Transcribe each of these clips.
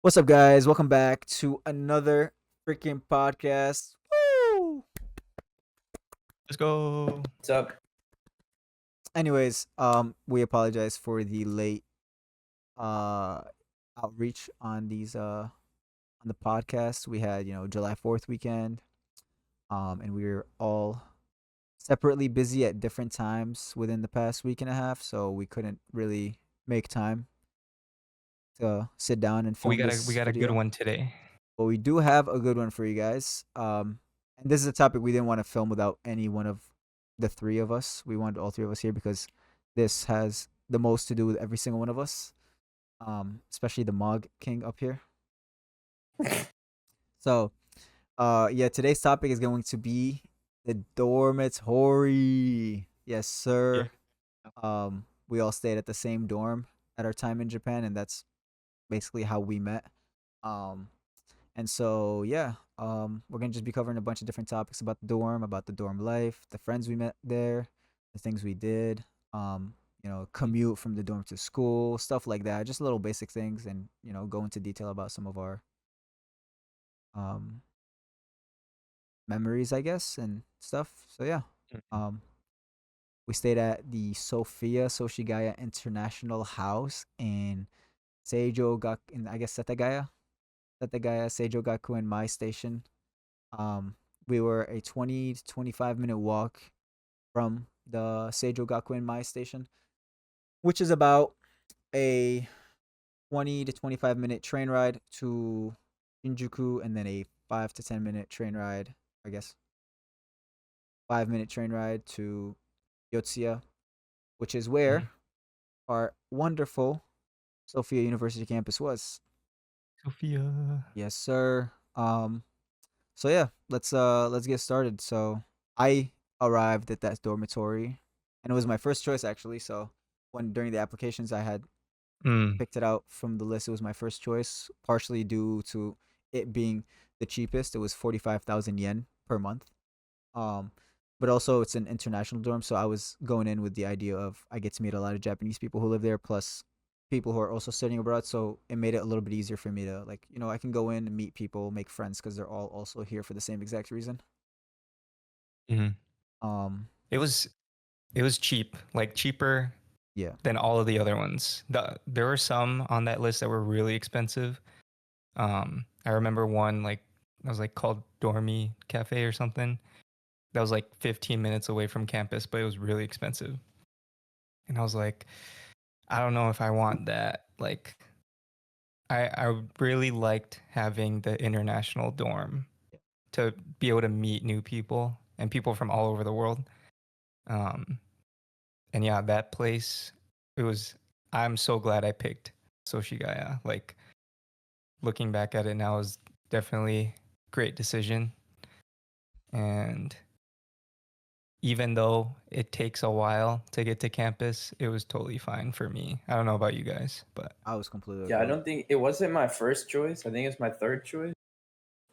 What's up, guys? Welcome back to another freaking podcast. Woo! Let's go. What's up? Anyways, we apologize for the late uh outreach on these on the podcast. We had July 4th weekend, and we were all separately busy at different times within the past week and a half, so we couldn't really make time to sit down and We film got a we this got a good video. one today. But we do have a good one for you guys. And this is a topic we didn't want to film without any one of the three of us. We wanted all three of us here because this has the most to do with every single one of us. Especially the Mog King up here. So, yeah, today's topic is going to be the dormitory. Yes, Yeah. sir. We all stayed at the same dorm at our time in Japan, and that's basically how we met. Um, And so, yeah, we're gonna just be covering a bunch of different topics about the dorm life, the friends we met there, the things we did, commute from the dorm to school, stuff like that. Just little basic things, and go into detail about some of our um memories, I guess, and stuff. So yeah, Mhm. um, we stayed at the Sophia Soshigaya International House in in I guess Setagaya Seijo Gaku in my station. Um, we were a 20 to 25-minute walk from the Seijo Gakuen Mai station, which is about a 20 to 25-minute train ride to Shinjuku, and then a 5 to 10-minute train ride, I guess, 5-minute train ride to Yotsuya, which is where Mhm. our wonderful Sophia University campus was. Sophia. Yes, sir. So yeah, let's get started. So I arrived at that dormitory, and it was my first choice actually. So when during the applications I had Mm. picked it out from the list, it was my first choice, partially due to it being the cheapest. It was 45,000 yen per month. Um, but also it's an international dorm, so I was going in with the idea of I get to meet a lot of Japanese people who live there, plus people who are also studying abroad. So it made it a little bit easier for me to I can go in and meet people, make friends because they're all also here for the same exact reason. Mhm. Um, It was it was cheap, like cheaper yeah, than all of the other ones. There were some on that list that were really expensive. I remember one like that was like called Dormy Cafe or something. That was like 15 minutes away from campus, but it was really expensive. And I was like, I don't know if I want that. Like I really liked having the international dorm to be able to meet new people and people from all over the world. Um, and yeah, that place, it was, I'm so glad I picked Soshigaya. Like looking back at it now is definitely great decision. And even though it takes a while to get to campus, it was totally fine for me. I don't know about you guys, but I was completely Yeah, I okay. don't think it wasn't my first choice. I think it's my third choice,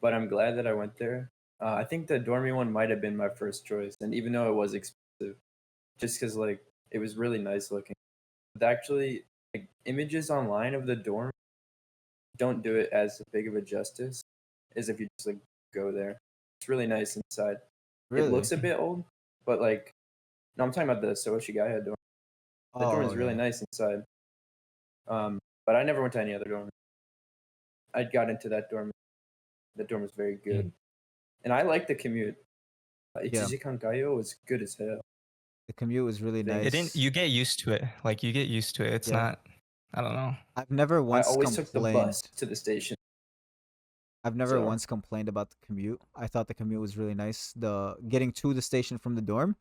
but I'm glad that I went there. I think the dormy one might have been my first choice, and even though it was expensive, just because like it was really nice looking. But actually, like images online of the dorm don't do it as big of a justice as if you just like go there. It's really nice inside. It Really? looks a bit old, but like no, I'm talking about the Soshigaya dorm. The dorm Oh is really yeah. nice inside. But I never went to any other dorm. I got into that dorm. That dorm was very good, mm, and I like the commute. Yeah. Ichijikan Gayo was good as hell. The commute was really Very it good. didn't, nice. you get used to it. Like you get used to it. It's Yeah. not, I don't know. I've never I once always took the bus complained. to the station. I've never So once complained about the commute. I thought the commute was really nice. The getting to the station from the dorm,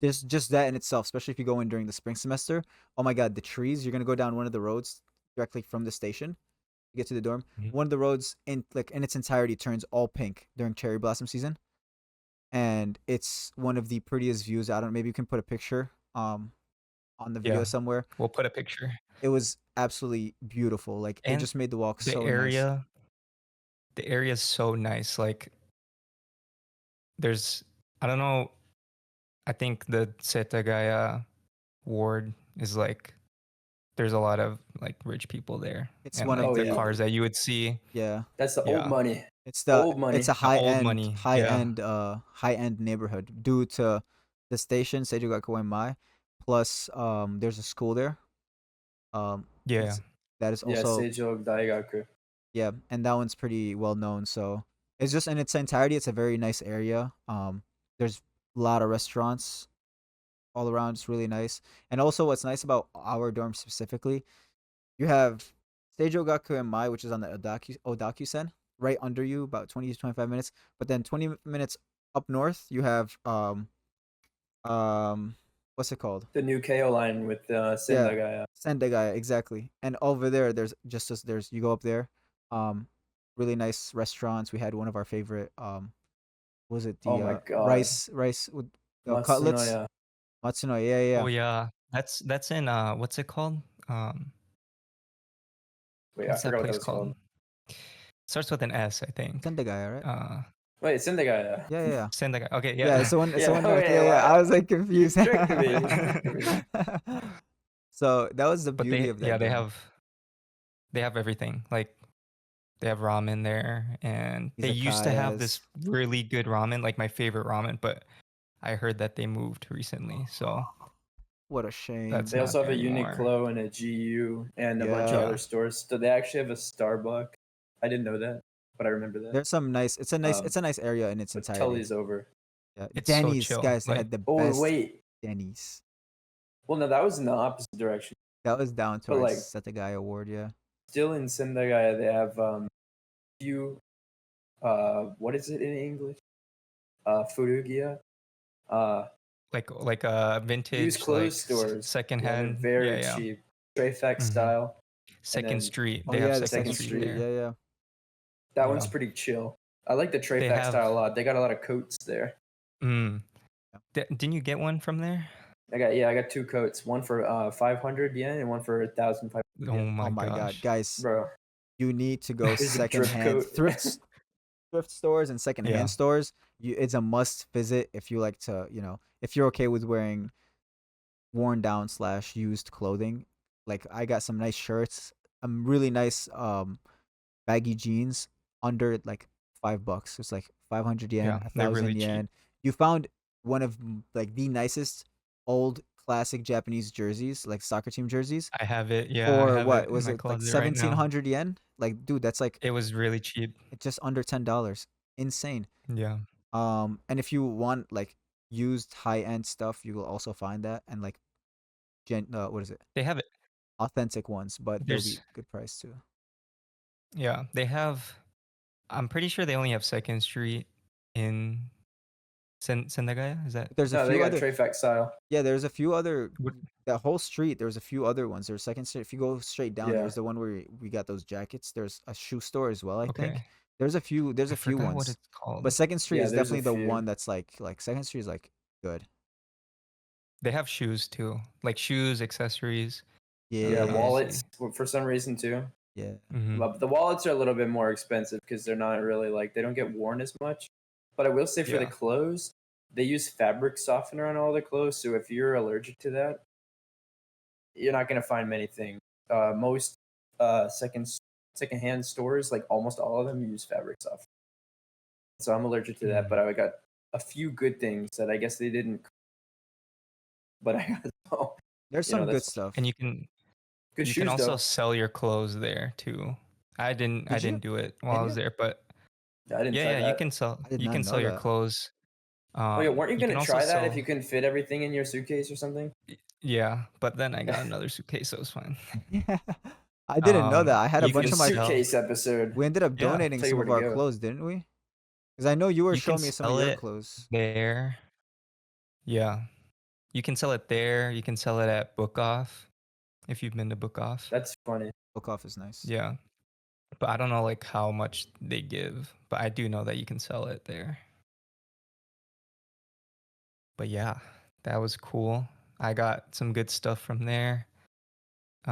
there's just that in itself, especially if you go in during the spring semester. Oh my god, the trees, you're gonna go down one of the roads directly from the station to get to the dorm. Mhm. One of the roads in its entirety turns all pink during cherry blossom season. And it's one of the prettiest views. I don't maybe you can put a picture on the video Yeah, somewhere. we'll put a picture. It was absolutely beautiful. Like it And just made the walk the so nice. area, the area is so nice. Like there's, I don't know. I think the Setagaya ward is like there's a lot of like rich people there, It's and one of like Oh the yeah, cars that you would see. yeah. that's the old Yeah, money. It's Old it's money. a the old money. Yeah, high end neighborhood due to the station Seijugaku Mai, plus there's a school there. yeah. It's that is Yeah, also Seijo Daigaku. yeah, and that one's pretty well known. So it's just in its entirety, it's a very nice area. There's a lot of restaurants all around. It's really nice. And also, what's nice about our dorm specifically, you have Seijo Gaku and Mai, which is on the Odaku-sen, right under you, about 20 to 25 minutes. But then 20 minutes up north, you have um what's it called? The new KO line with Yeah, Sendagaya. Sendagaya, exactly. And over there, there's just as there's you go up there, um, really nice restaurants. We had one of our favorite was it Oh the my god. rice with cutlets? Matsunoya. Matsuno, yeah, yeah, Oh yeah. yeah, that's in what's it called? Um, Wait, I what's that forgot what that place was called? called. Starts with an S, I think. Sendagaya, right? Uh, Wait, Sendagaya. Yeah, yeah, yeah. Sendai. Okay, Yeah, it's yeah. the one. It's the Yeah, one north. wait, Yeah, yeah. I was what? like You confused. tricked me. You tricked me. So that was the But beauty of that dorm. they have everything. Like they have ramen there, and they used to have this Izakayas. really good ramen, like my favorite ramen. But I heard that they moved recently, so What a that's shame. They not also have there a anymore. Uniqlo and a GU and a bunch of Yeah. other Yeah, stores. So they actually have a Starbucks. I didn't know that, but I remember that. There's some nice. Um, It's a nice area in its but entirety. Tully's over. Yeah. it's so Denny's, chill. guys. They Like had the Oh best wait, Denny's. well no, that was in the opposite direction. That was down But towards like Setagaya Award. Yeah. still in Sendagaya, they have few what is it in English? Furugia. Uh, vintage, used clothes stores. Yeah, they're secondhand. very Yeah, yeah. cheap. Trefect hmm style, and Second then Street. Oh They have yeah, the Second second Second Street street. Street. Yeah, there. yeah. That one's Yeah, pretty chill. I like the they Trefect have. style a lot. They got a lot of coats there. Mm, Yeah. didn't you get one from there? I got two coats. One for 500 yen and one for 1,500 Oh yen. Oh my my God, gosh. guys, Bro, you need to go here's a drip coat. thrift stores and secondhand Yeah. stores. It's a must visit if you like to, if you're okay with wearing worn down slash used clothing. Like I got some nice shirts, really nice baggy jeans under like $5. It's like 500 yen, Yeah, a they're thousand really cheap. yen. You found one of like the nicest old classic Japanese jerseys, like soccer team jerseys, I have it. Yeah, I for have what it in was my it like closet right now. 1,700 yen? Like, dude, that's like It was really cheap. just under $10. Insane. Yeah. And if you want like used high end stuff, you will also find that, and like what is it? They have it. Authentic ones, but they'll be There's good price too. yeah, they have I'm pretty sure they only have Second Street in Sendagaya. Is that But there's a No, they few got other Trefect style. Yeah, there's a few other what? that whole street. There's a few other ones. There's second street. If you go straight down, Yeah. there's the one where we got those jackets. There's a shoe store as well, I think. Okay. There's a few. There's I a few forgot what ones, it's called. but Second Street Yeah, is there's a definitely the few. one that's like Second Street is like good. They have shoes too, like shoes, accessories. Yeah, Let me Yeah, wallets see. for some reason too. yeah. hmm But the wallets are a little bit more expensive because they're not really like they don't get worn as much. But I will say for the Yeah. clothes, they use fabric softener on all the clothes. So if you're allergic to that, you're not gonna find many things. Most secondhand stores, like almost all of them, use fabric softener. So I'm allergic to that, but Mm. I got a few good things that I guess they didn't. But I got There's some good that's stuff. And good you can shoes also though. sell your clothes there too. I Did you? didn't do it while I Can was you? there, but I didn't yeah, try yeah, that. I did you not can know sell your that. clothes. Oh yeah, weren't you You can gonna also try that if sell you couldn't fit everything in your suitcase or something? yeah, but then I got another suitcase, so it's fine. I didn't know that. I had a You The bunch can of my. sell suitcase episode. We ended up yeah, I'll donating tell you some where of to our go. clothes, didn't we? Because I know you were you can showing me some of sell your it clothes. there. Yeah. You can sell it there. You can sell it at Book Off if you've been to Book Off. That's funny. Book off is nice. Yeah. But I don't know like how much they give, but I do know that you can sell it there. But yeah, that was cool. I got some good stuff from there.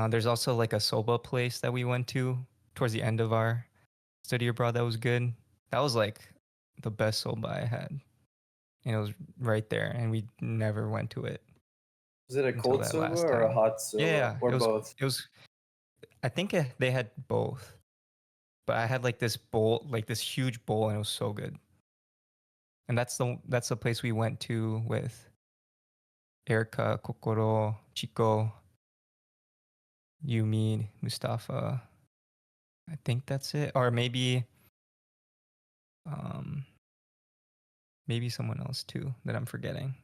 There's also like a soba place that we went to towards the end of our study abroad that was good. That was like the best soba I had. And it was right there, and we never went to it. Was it a until cold that soba last or a time. hot soba Yeah, or it was both? it was I think they had both, but I had like this bowl, like this huge bowl, and it was so good. And that's the place we went to with Erica, Kokoro, Chico, Yumi, Mustafa. I think that's it, or um maybe someone else too that I'm forgetting.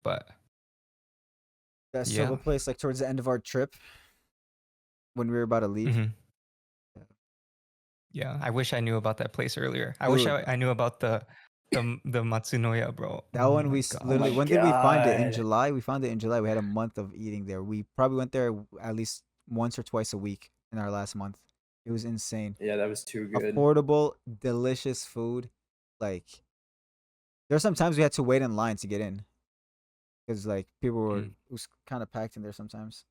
But That yeah. soba place, like towards the end of our trip when we were about to leave. Hmm. Yeah, I wish I knew about that place earlier. I wish Dude, I knew about the Matsunoya, bro. that Oh one my Oh literally, my gosh. when did we find it? In god. July? We found it in July. We had a month of eating there. We probably went there at least once or twice a week in our last month. It was insane. Yeah, that was too good. Affordable, delicious food. Like, there's sometimes we had to wait in line to get in because, like, people were, it Mm. was kind of packed in there sometimes.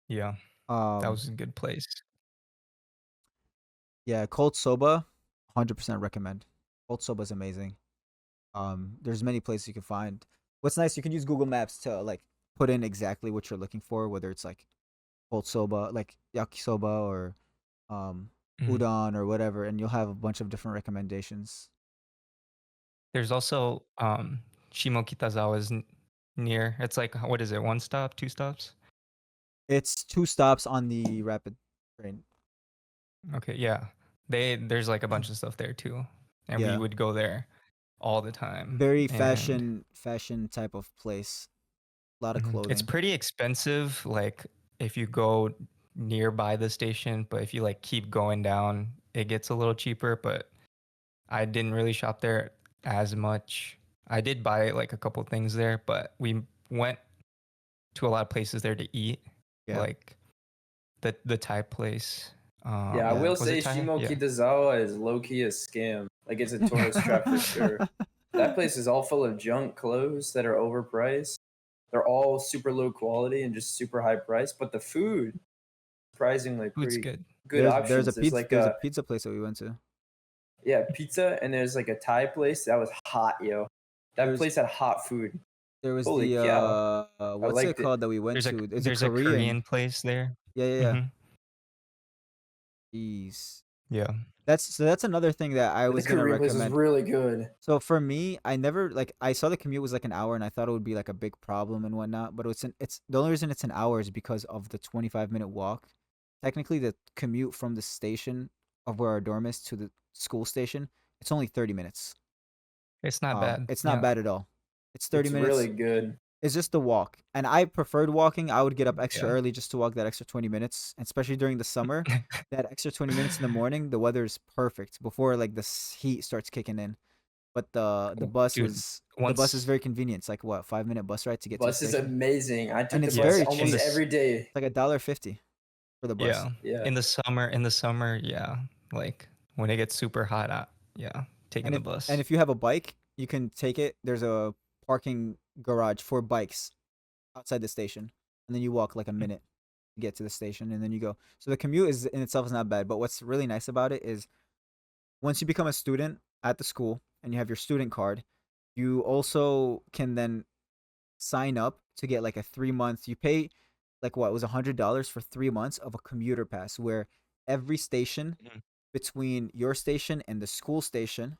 Yeah, that Um, was a good place. yeah, cold soba, 100% recommend. Cold soba is amazing. There's many places you can find. What's nice, you can use Google Maps to like put in exactly what you're looking for, whether it's like cold soba, like yakisoba or um Mm. udon or whatever, and you'll have a bunch of different recommendations. There's also Shimokitazawa's near. It's like, what is it? One stop, two stops? It's 2 stops on the rapid train. Okay, yeah. There's like a bunch of stuff there too, and we Yeah, would go there all the time. very And fashion type of place. A lot of it's clothing. pretty expensive, like if you go nearby the station, but if you like keep going down, it gets a little cheaper. But I didn't really shop there as much. I did buy like a couple things there, but we went to a lot of places there to eat, Yeah, like the Thai place. Yeah, I will yeah. Was it say Thai? Shimo Yeah. Kitazawa is low key a scam. Like it's a tourist trap for sure. That place is all full of junk clothes that are overpriced. They're all super low quality and just super high price, but the food surprisingly Food's pretty good. good options. There's like There's a a pizza place that we went to. yeah, pizza and there's like a Thai place that was hot, yo. That There's place had hot food. there was Holy the cow. I what's it liked it. called that we went to? It's a There's a Korean. Korean place there. Yeah, yeah, yeah. Hmm. Jeez. Yeah. That's another thing that I The was gonna Korean place was recommend. really good. So for me, I never like I saw the commute was like an hour, and I thought it would be like a big problem and whatnot. But it's the only reason it's an hour is because of the 25-minute walk. Technically, the commute from the station of where our dorm is to the school station, it's only 30 minutes. It's not bad. It's not Yeah. bad at all. It's 30 It's really minutes. good. It's just the walk, and I preferred walking. I would get up extra Yeah. early just to walk that extra 20 minutes, and especially during the summer. That extra 20 minutes in the morning, the weather is perfect before like the heat starts kicking in. But Dude, the bus is once very convenient. It's like what 5 minute bus ride to get to the Bus is station, amazing. I and took the it's yeah, bus very in almost cheap. this every day. It's like $1.50 for the bus. yeah, Yeah. in the summer, yeah, like when it gets super hot out, yeah, taking And the and bus. if you have a bike, you can take it. There's a parking garage for bikes outside the station, and then you walk like a minute to get to the station, and then you go. So the commute is in itself is not bad. But what's really nice about it is once you become a student at the school and you have your student card, you also can then sign up to get like a 3 month. You pay like what was $100 for 3 months of a commuter pass, where every station Mhm. between your station and the school station,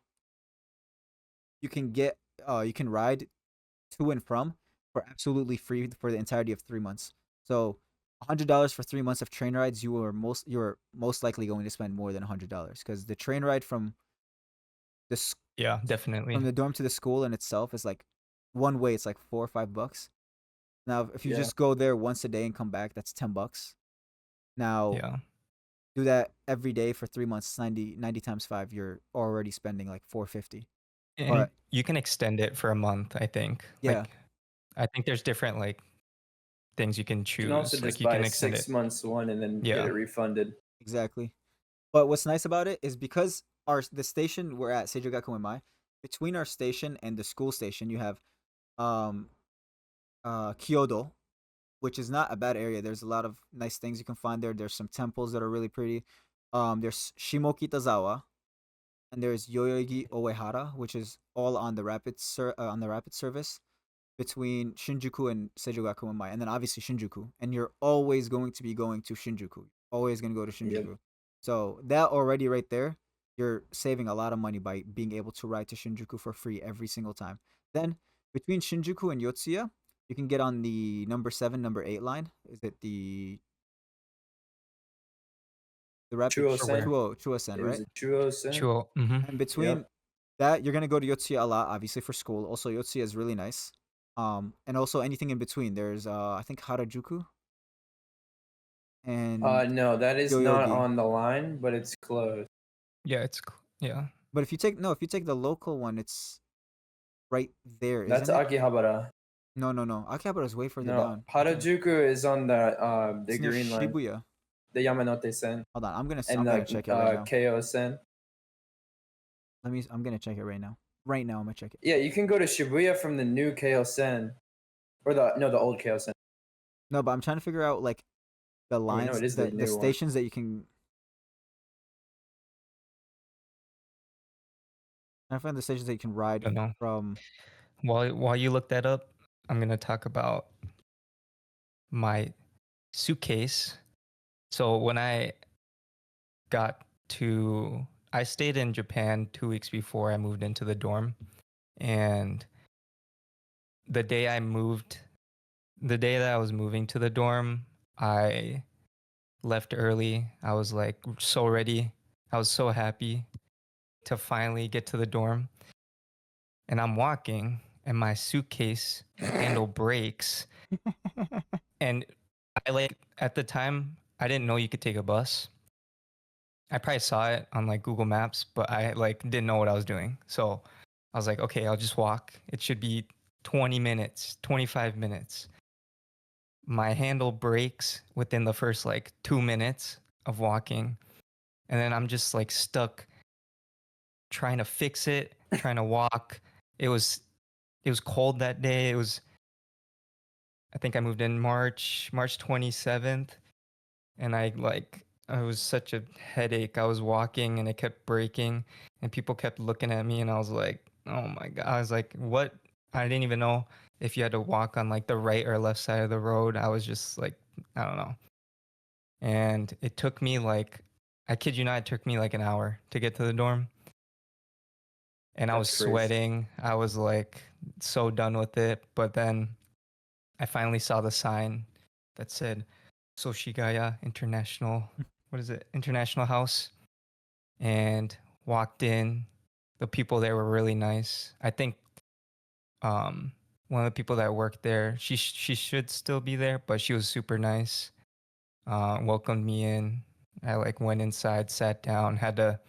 you can get you can ride to and from for absolutely free for the entirety of 3 months. So $100 for 3 months of train rides, you're most likely going to spend more than $100 because the train ride the s- Yeah, definitely. from the dorm to the school in itself is like one way. It's like $4 or $5. Now, if you Yeah. just go there once a day and come back, that's $10. Now, Yeah, do that every day for 3 months, 90 times five, you're already spending like 450. and Or you can extend it for a month. I think. yeah, I think there's different like things you can You can also choose. Like just you buy can a extend six it. months one and then get Yeah. it refunded. exactly. But what's nice about it is because the station we're at, Seijogaku Mai, between our station and the school station, you have um Kyoto, which is not a bad area. There's a lot of nice things you can find there. There's some temples that are really pretty. There's Shimokitazawa, and there's Yoyogi Oehara, which is all on the rapid service. between Shinjuku and Seijogaku and Mai, and then obviously Shinjuku. And you're always going to be going to Shinjuku. Always going to go to Yep. Shinjuku. So that already right there, you're saving a lot of money by being able to ride to Shinjuku for free every single time. Then between Shinjuku and Yotsuya, you can get on the number 7, number 8 line. Is it the rapid For where? Chuo-sen. Chuo-sen, It was right? a Chuo-sen. Chuo. And between Yep. that, you're gonna go to Yotsuya a lot, obviously for school. Also, Yotsuya is really nice. And also anything in between. There's I think Harajuku and No, that is not Yoyogi. on the line, but it's close. Yeah, yeah. But if you take the local one, it's right there, That's isn't it? Akihabara. No. Akihabara is way further No, down. Harajuku is on the It's near green line, Shibuya. the Yamanote-sen, Hold on, I'm and gonna check it right the now. Keio-sen. I'm gonna check it right now. Right now, I'm gonna check it. Yeah, you can go to Shibuya from the new Keio-sen, or the old Keio-sen. No, but I'm trying to figure out like the Oh, wait, no, lines, it is the the new one. stations that you can. I find the stations that you can ride Don't know. from. While you look that up, I'm gonna talk about my suitcase. So when I stayed in Japan 2 weeks before I moved into the dorm, and the day that I was moving to the dorm, I left early. I was like so ready. I was so happy to finally get to the dorm. And I'm walking and my suitcase handle breaks. And at the time, I didn't know you could take a bus. I probably saw it on like Google Maps, but I didn't know what I was doing. So I was like, okay, I'll just walk. It should be 20 minutes, 25 minutes. My handle breaks within the first 2 minutes of walking. And then I'm just stuck trying to fix it, trying to walk. It was cold that day. I think I moved in March 27th, and I was such a headache. I was walking and it kept breaking and people kept looking at me and I was like, "Oh my god." I was like, "What?" I didn't even know if you had to walk on the right or left side of the road. I was just like, I don't know. And it took me I kid you not, it took me an hour to get to the dorm. And I was That's crazy. sweating. I was so done with it. But then I finally saw the sign that said Soshigaya International, what is it? International House. And walked in. The people there were really nice. I think one of the people that worked there, she should still be there, but she was super nice. Welcomed me in. I went inside, sat down, had to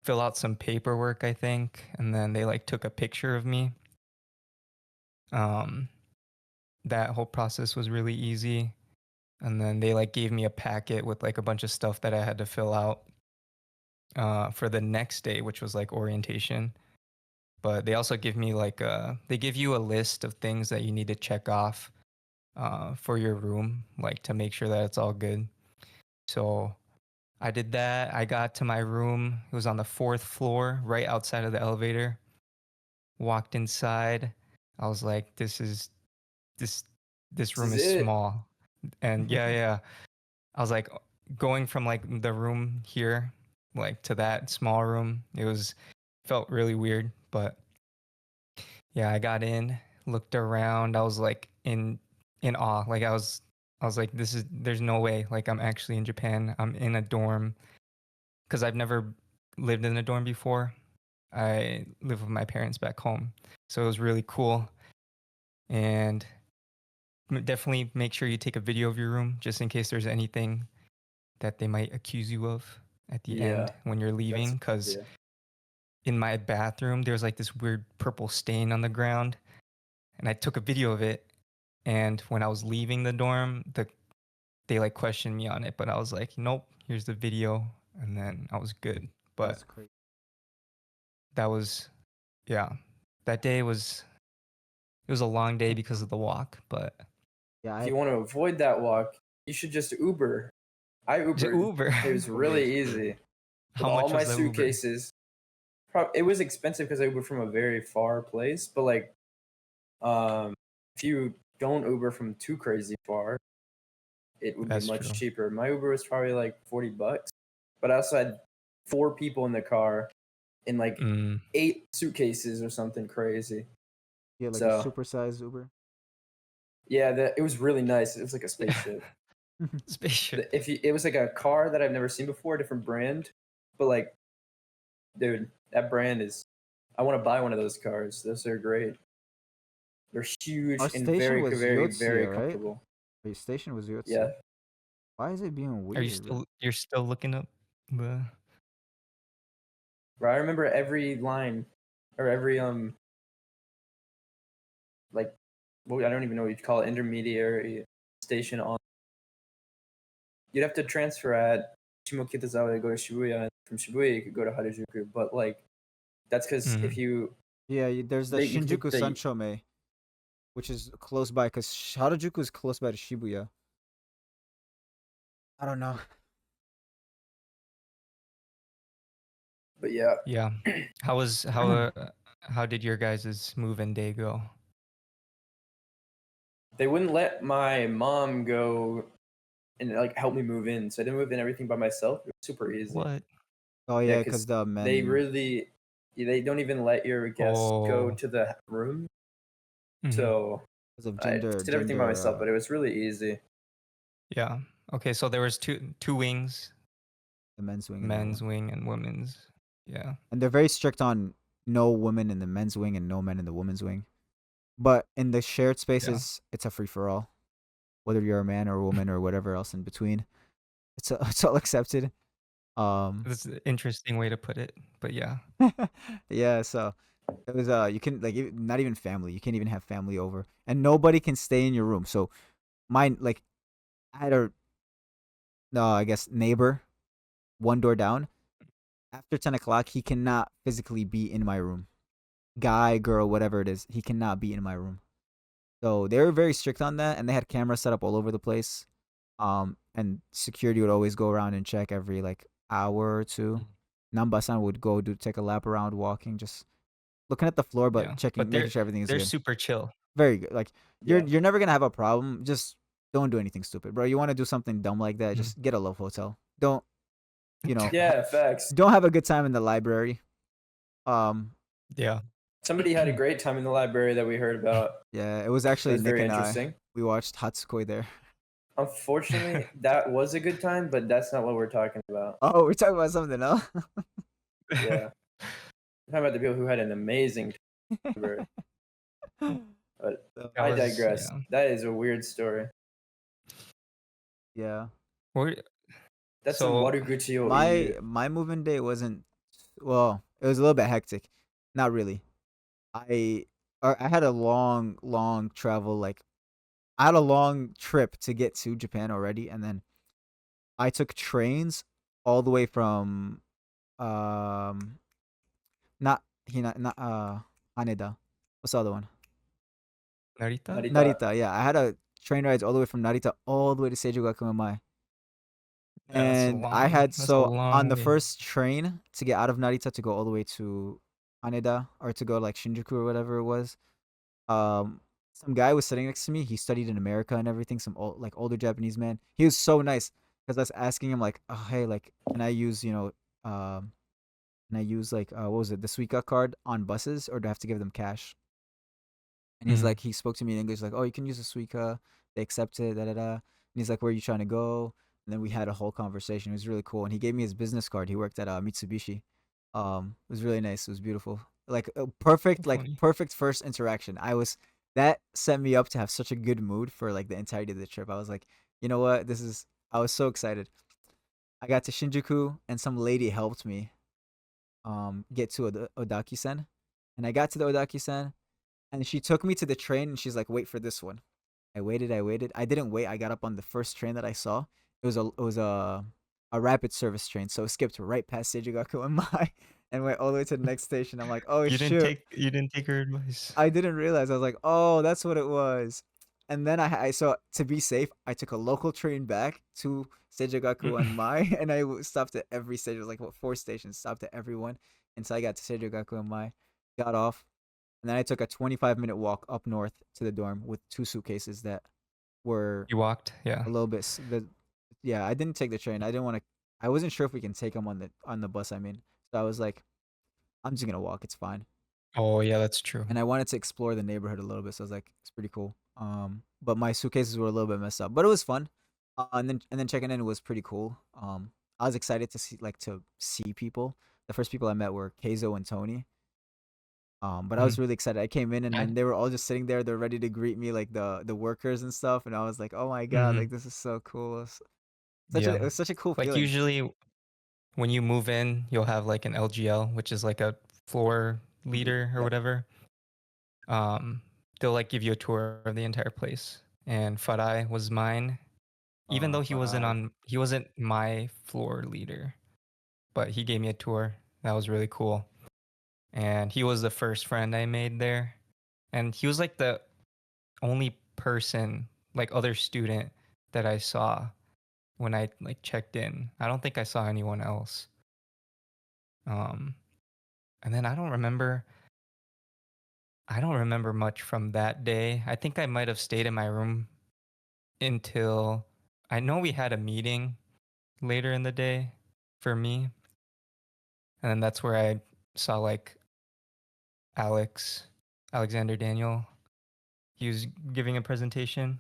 fill out some paperwork, I think, and then they took a picture of me. That whole process was really easy. And then they gave me a packet with a bunch of stuff that I had to fill out for the next day, which was orientation. But they also give me they give you a list of things that you need to check off for your room, to make sure that it's all good. So I did that. I got to my room. It was on the 4th floor, right outside of the elevator. Walked inside. I was like, this room This is is it. small. And yeah. I was going from the room here to that small room. Felt really weird, but yeah, I got in, looked around. I was in awe. I was like, there's no way I'm actually in Japan. I'm in a dorm because I've never lived in a dorm before. I live with my parents back home. So it was really cool. And definitely make sure you take a video of your room just in case there's anything that they might accuse you of at the end when you're leaving. Because in my bathroom, there's this weird purple stain on the ground. And I took a video of it. And when I was leaving the dorm, they questioned me on it. But I was like, nope, here's the video. And then I was good. But That's crazy. that was, yeah, that day was a long day because of the walk. But Yeah, If you want to avoid that walk, you should just Uber. I Ubered. Uber. It was really easy. How With much all my was the Uber? suitcases. It was expensive because I Ubered from a very far place, but If you don't Uber from too crazy far, it would be That's much true. cheaper. My Uber was probably like $40, but I also had 4 people in the car and like Mm, 8 suitcases or something crazy. Yeah, like a So supersized Uber. yeah, it was really nice. It was like a spaceship. spaceship. It was like a car that I've never seen before, a different brand, but like, dude, that brand is. I want to buy one of those cars. Those are great. They're Our huge and station very, was very, very Yotzia, right? comfortable. Your station was Yeah, Yotzia. Why is it being Are you weird, bro? still you're still looking up the bro. I remember every line, or every like, well, I don't even know what you'd call it, intermediary station on. You'd have to transfer at Shimokitazawa to go to Shibuya, and from Shibuya you could go to Harajuku. But like, that's because if Mhm. you Yeah, there's the you could take Shinjuku the Sanchome, which is close by, because Harajuku is close by to Shibuya. I don't know. but yeah, Yeah. How did your guys' move-in day go? they wouldn't let my mom go and like help me move in, so I didn't move in everything by myself. It was super easy. What? Oh Yeah, yeah, because because the they men. really they don't even let your guests go Oh. to the room. Mhm. So Because of I gender just did everything by gender myself, but it was really easy. Yeah. Okay, so there was two wings, the men's wing and the men's wing and women's. Yeah. and they're very strict on no women in the men's wing and no men in the women's wing. But in the shared Yeah. spaces, it's a free for all. Whether you're a man or a woman or whatever else in between, it's all accepted. Um, That's an interesting way to put it, but yeah. yeah. So it was you can like not even family. You can't even have family over, and nobody can stay in your room. So mine like I had a no, I guess neighbor one door down. After 10 o'clock, he cannot physically be in my room. Guy, girl, whatever it is, he cannot be in my room. So they were very strict on that, and they had cameras set up all over the place. And security would always go around and check every like hour or two. Namba-san would go do take a lap around, walking, just looking at the floor, but Yeah. But checking, making sure everything is they're good. super chill. Very good. Like Yeah, you're never gonna have a problem. Just don't do anything stupid, bro. You want to do something dumb like that? Mhm. Just get a love hotel. Don't yeah, facts. don't have a good time in the library. Um, Yeah. Somebody had a great time in the library that we heard about. yeah, it was That actually was Nick very and I. interesting. We watched Hatsukoi there. Unfortunately, that was a good time, but that's not what we're talking about. Oh, we're talking about something else. Yeah, we're talking about the people who had an amazing time in the library. But So, That I was digress. yeah. That is a weird story. yeah, Where That's some so Waruguchi o my Iru. my moving day wasn't well. It was a little bit hectic. Not really. I I had a long travel. Like I had a long trip to get to Japan already, and then I took trains all the way from um not Haneda. What's the other one? Narita? Narita. Narita. Yeah, I had a train rides all the way from Narita all the way to Seijugakumae. Yeah, that's a And I had so on long the way. first train to get out of Narita to go all the way to Haneda or to go like Shinjuku or whatever it was. Um, some guy was sitting next to me. He studied in America and everything. Some like older Japanese man. He was so nice because I was asking him like, oh, hey, like, can I use can I use like what was it, the Suica card on buses, or do I have to give them cash? And he's Mhm. like, he spoke to me in English, like, oh, you can use a Suica. They accept it, da da da. And he's like, where are you trying to go? And then we had a whole conversation. It was really cool. And he gave me his business card. He worked at Mitsubishi. It was really nice. It was beautiful. Like Funny. perfect first interaction. That set me up to have such a good mood for like the entirety of the trip. I was like, you know what? I was so excited. I got to Shinjuku and some lady helped me get to Odaki-sen. And I got to the Odaki-sen and she took me to the train and she's like, "Wait for this one." I waited, I waited. I didn't wait. I got up on the first train that I saw. It was a rapid service train, so it skipped right past Seijugaku and Mai and went all the way to the next station. I'm like, "Oh shoot." You didn't take her advice. I didn't realize. I was like, "Oh, that's what it was." And then I saw, to be safe, I took a local train back to Seijugaku and Mai, and stopped at every station. It was like what, 4 stations. Stopped at every one until I got to Seijugaku and Mai. Got off, and and then I took a 25-minute walk up north to the dorm with 2 suitcases that were You walked? Yeah. a little bit yeah, I didn't take the train. I didn't want to. I wasn't sure if we can take them on the bus. I mean, so I was like, I'm just gonna walk. It's fine. Oh yeah, that's true. And I wanted to explore the neighborhood a little bit. So I was like, it's pretty cool. But my suitcases were a little bit messed up, but it was fun. And then checking in was pretty cool. I was excited to see people. The first people I met were Keizo and Tony. But I was Mhm. really excited. I came in and I then they were all just sitting there. They're ready to greet me, like the workers and stuff. And I was like, oh my god, Mhm. like this is so cool. It Yeah. was such a cool Like feeling. usually when you move in, you'll have like an LGL, which is like a floor leader or Yep. whatever. Um, they'll like give you a tour of the entire place. And Farai was mine, even though Farai. he wasn't my floor leader, but he gave me a tour. That was really cool. And he was the first friend I made there. And he was like the only person, like other student that I saw when I like checked in. I don't think I saw anyone else. Um, and then I don't remember much from that day. I think I might have stayed in my room until I know we had a meeting later in the day for me. And then that's where I saw like Alexander Daniel. He was giving a presentation.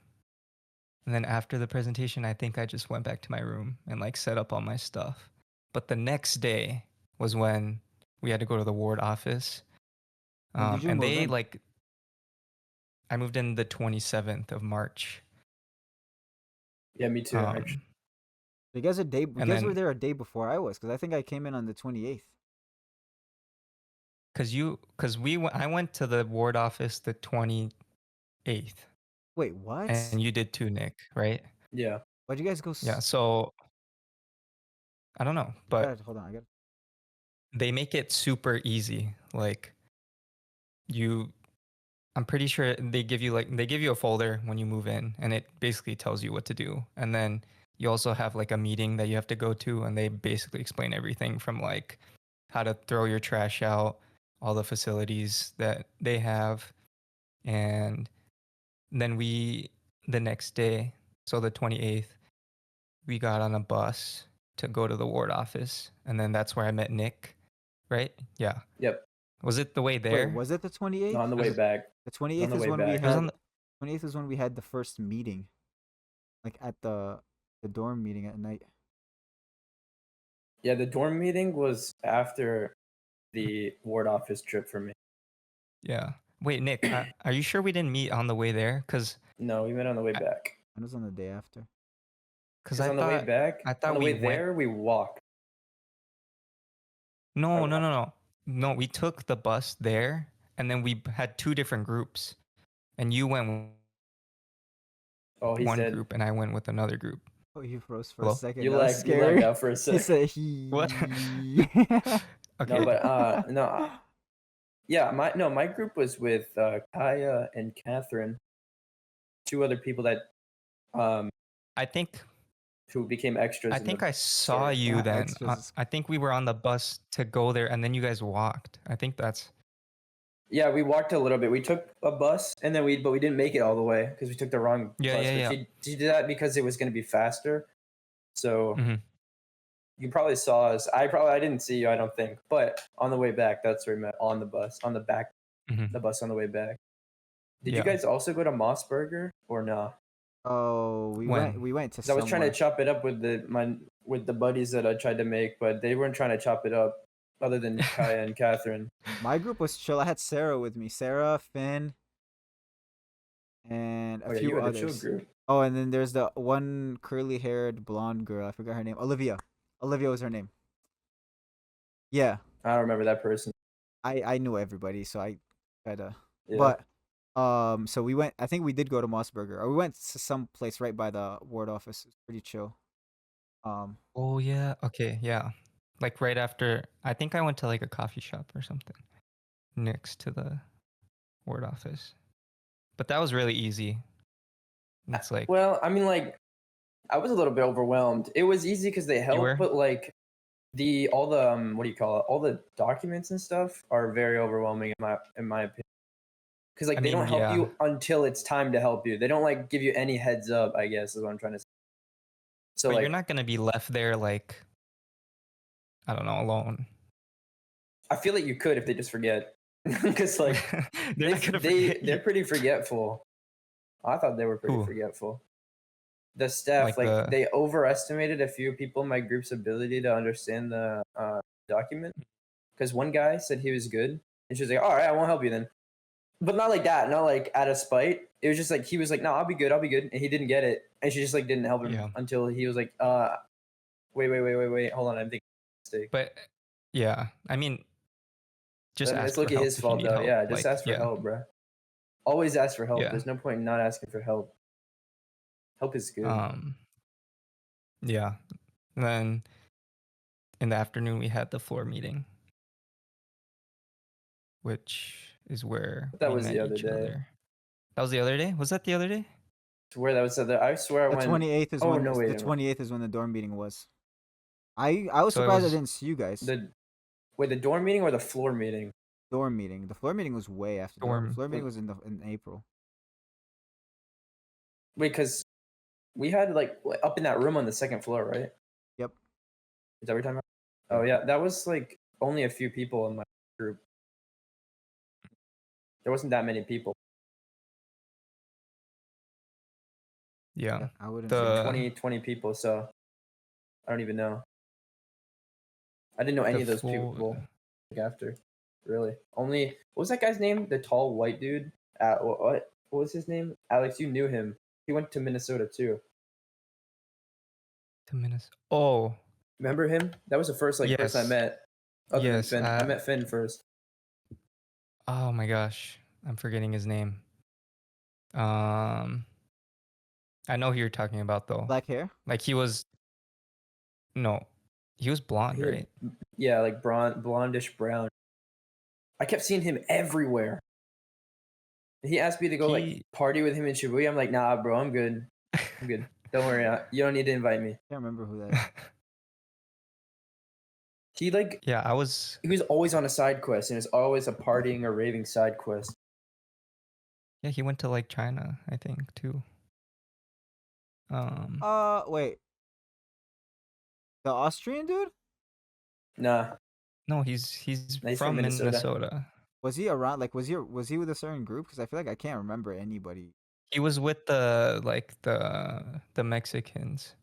And then after the presentation, I think I just went back to my room and like set up all my stuff. But the next day was when we had to go to the ward office. When did you And move they in? like, I moved in the 27th of March. Yeah, me too. Actually, Um, You and guys were then there a day before I was, because I think I came in on the 28th. I went to the ward office the 28th, Wait, what? and you did too, Nick, right? yeah. Why'd you guys go? Yeah. So I don't know, but Hold on. I got. they make it super easy. Like you, I'm pretty sure they give you a folder when you move in, and it basically tells you what to do. And then you also have like a meeting that you have to go to, and they basically explain everything from like how to throw your trash out, all the facilities that they have, and then the next day, so the 28th, we got on a bus to go to the ward office, and then that's where I met Nick, right? Yeah. Yep. Was it the way Wait, there? was it the No, 28th? on the It way was, back. The On 28th the is way when we back. it was on had. the 28th is when we had the first meeting, like at the dorm meeting at night. Yeah, the dorm meeting was after the ward office trip for me. Yeah. Wait, Nick, are you sure we didn't meet on the way there? No, we met on the way back. It was on the day after. Cause Because on the way back, I on thought the we way went. there, we walked. I No, no, no, walked. no, no. We took the bus there, and then we had two different groups, and you went with Oh, he's one dead. group, and I went with another group. Oh, you froze for a Hello? second. You That was lagged. You lagged scary. out for a He sec. said What? he. No, Okay. but no, yeah, my group was with Kaya and Catherine, two other people that um I think who became extras I in the think I saw story. you Not then. extras. I think we were on the bus to go there, and then you guys walked. I think that's. Yeah, we walked a little bit. We took a bus and then but we didn't make it all the way because we took the wrong Yeah, bus. yeah, But yeah. she did that because it was going to be faster. So Hmm. you probably saw us. I didn't see you. I don't think. But on the way back, that's where we met on the bus on the back Hmm. the bus on the way back. Did you Yeah. guys also go to Mossburger or no? Oh, When? we went to 'Cause I was trying to somewhere. chop it up with the buddies that I tried to make, but they weren't trying to chop it up. Other than Kaya and Catherine. My group was chill. I had Sarah with me. Sarah, Finn, and a Oh yeah, you few had a chill others. group. Oh, and then there's the one curly-haired blonde girl. I forgot her name. Olivia. Olivia was her name. Yeah, I don't remember that person. I knew everybody, so I tried to. Yeah. But so we went. I think we did go to Mossburger, or we went to some place right by the ward office. It was pretty chill. Oh yeah. Okay. Yeah. Like right after. I think I went to like a coffee shop or something next to the ward office. But that was really easy. It's like Well, I mean, like, I was a little bit overwhelmed. It was easy because they you helped, were. but like all the what do you call it? All the documents and stuff are very overwhelming in my opinion. because like I they mean, don't help yeah, you until it's time to help you. They don't like give you any heads up, I guess is what I'm trying to say. So but you're like not gonna be left there like, I don't know, alone. I feel like you could if they just forget. Because like They're not gonna forget they're you. pretty forgetful. I thought they were pretty Who? forgetful. The staff, Like like the they overestimated a few people in my group's ability to understand the document. Because one guy said he was good, and she was like, "All right, I won't help you then." But not like that, not like out of spite. It was just like he was like, "No, I'll be good," and he didn't get it, and she just like didn't help him yeah, until he was like, wait, hold on, I'm thinking of a mistake." but yeah, I mean, just Then ask it's for look at help his if you fault need though. help. Yeah, just Like, ask for yeah, help, bro. Always ask for help. yeah. There's no point in not asking for help. Help is good. Um, yeah. And then in the afternoon we had the floor meeting, which is where That we was the met other each day. other. That was the other day? Was that the other day? Where that was the other. I swear I The went. 28th is Oh when no, wait the a minute. 28th is when the dorm meeting was. I was So it surprised I was didn't see you guys. The dorm meeting or the floor meeting? Dorm meeting. The floor meeting was way after the dorm. floor meeting was in April. Wait, because we had like up in that room on the second floor, right? Yep. Is that what you're talking about? Yeah. Oh yeah, that was like only a few people in my group. There wasn't that many people. Yeah. I wouldn't It's say like The 20 people, so I don't even know. I didn't know any the of those full people like, after. Really. Only what was that guy's name? The tall white dude? What was his name? Alex, you knew him. He went to Minnesota too. 2 minutes. Oh, Remember him? That was the first like person I yes. met other than Yes. Finn. I met Finn first. Oh my gosh. I'm forgetting his name. Um I know who you're talking about though. black hair. Like he was no. He was blonde, He had, right? yeah, like blondish brown. I kept seeing him everywhere. He asked me to go like He party with him in Shibuya. I'm like, nah, bro, I'm good. I'm good. Don't worry. You don't need to invite me. Can't remember who that is. He like Yeah, I was he was always on a side quest, and it's always a partying or raving side quest. yeah, he went to like China, I think, too. Wait. The Austrian dude? Nah, No, he's he's from from Minnesota. Minnesota. Was he around? Like, was he with a certain group? Because I feel like I can't remember anybody. He was with the like the Mexicans.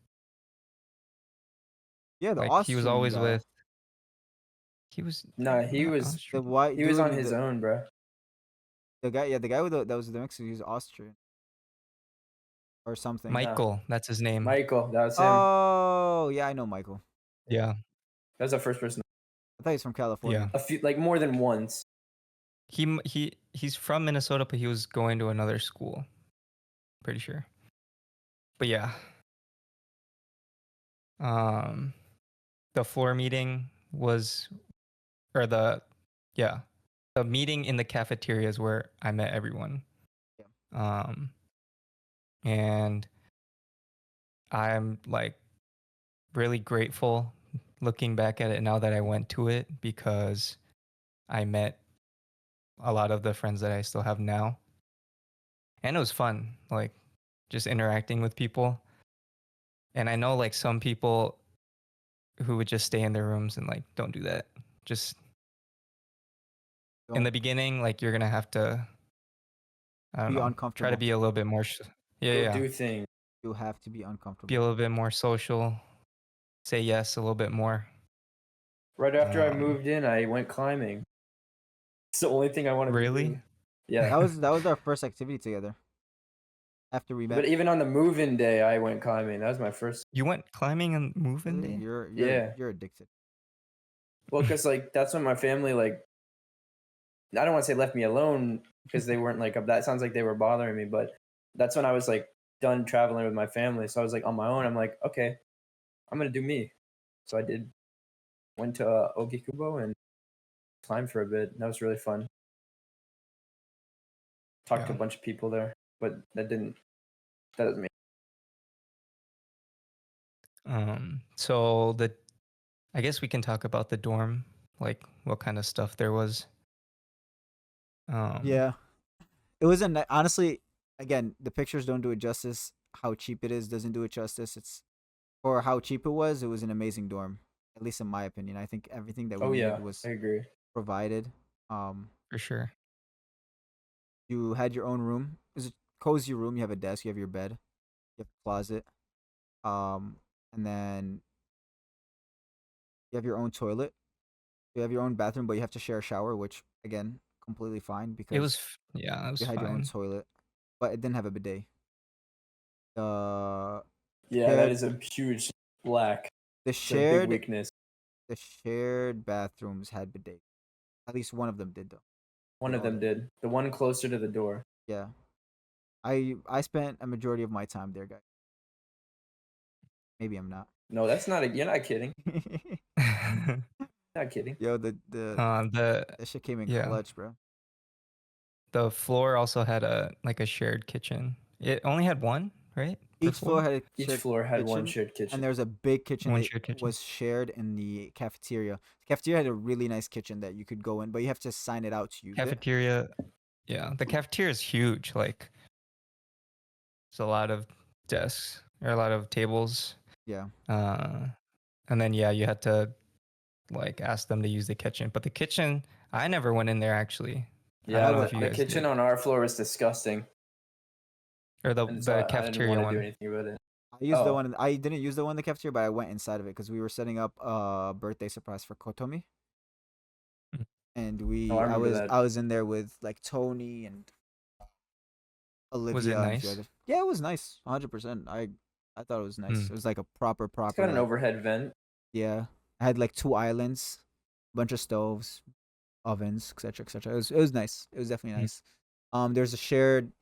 Yeah, the Like he was Austrian always guy, with he was Nah, not the Austrian. white he was on dude, his own, bro. the guy, yeah, the guy with that was the Mexican. He was Austrian or something. Nah, Michael, that's his name. Michael, that was him. Oh, yeah, I know Michael. Yeah. That was the first person. I thought he was from Yeah. California. A few, like more than once. He's from Minnesota, but he was going to another school. Pretty sure. But yeah. The floor meeting was or the yeah, the meeting in the cafeteria is where I met everyone. Yeah. And I'm like really grateful looking back at it now that I went to it because I met a lot of the friends that I still have now. And it was fun, like just interacting with people. And I know like some people who would just stay in their rooms and like don't do that. Just in the Don't beginning, like you're gonna have to, I don't be know, try to uncomfortable. be a little bit more, yeah, Go yeah, do things. You have to be be a uncomfortable. little bit more social, say yes a little bit more. Right after I moved in, I went climbing. It's the only thing I wanted to do. Really? Yeah. That was our first activity together. After we met. But even on the move-in day, I went climbing. That was my first. You went climbing on move-in Really? day? You're addicted. Well, because like that's when my family like. I don't want to say left me alone because they weren't like that. Sounds like they were bothering me, but that's when I was like done traveling with my family. So I was like on my own. I'm like, okay, I'm gonna do me. So I did. Went to Ogikubo and climbed for a bit. That was really fun. Talked to a Yeah. bunch of people there, but that doesn't mean. So I guess we can talk about the dorm, like what kind of stuff there was. Yeah. It was honestly, again, the pictures don't do it justice. How cheap it is doesn't do it justice. It's for how cheap it was. It was an amazing dorm, at least in my opinion. I think everything that we Oh needed yeah, I was agree. provided. Um, For sure. you had your own room. It was a cozy room. You have a desk. You have your bed. You have a closet. Um, and then you have your own toilet. You have your own bathroom, but you have to share a shower, which again, completely fine It was because yeah, it was you had your own fine. toilet, but it didn't have a bidet. The Yeah, that shared is a huge lack. the It's a big shared weakness. the shared bathrooms had bidet. At least one of them did though. They One of all them did. did. The one closer to the door. Yeah. I spent a majority of my time there, guys. Maybe I'm not. No, that's not a. You're not kidding. Not kidding. Yo, the The that shit came in yeah, clutch, bro. the floor also had a shared kitchen. It only had one, right? Per Each floor floor? had a Each shared floor had one kitchen, shared and kitchen. there was a big kitchen One that shared kitchen. was shared in the cafeteria. The cafeteria had a really nice kitchen that you could go in, but you have to sign it out to use it. Cafeteria. Yeah, the cafeteria is huge. Like, it's a lot of desks or a lot of tables. Yeah. And then yeah, you had to like ask them to use the kitchen. But the kitchen, I never went in there actually. I Yeah, don't know was if you the guys kitchen did. on our floor was disgusting, Or the and so the I didn't cafeteria want to do one. anything about it. I used the Oh, one. I didn't use the one in the cafeteria, but I went inside of it because we were setting up a birthday surprise for Kotomi, Mm. and oh, I I remember was that. I was in there with like Tony and Was it Olivia and a few nice? others. Yeah, it was nice, 100%. I thought it was nice. Mm. It was like a It's proper got an like overhead vent. yeah. I had like 2 islands, bunch of stoves, ovens, etc., etc. It was nice. It was definitely Mm. nice.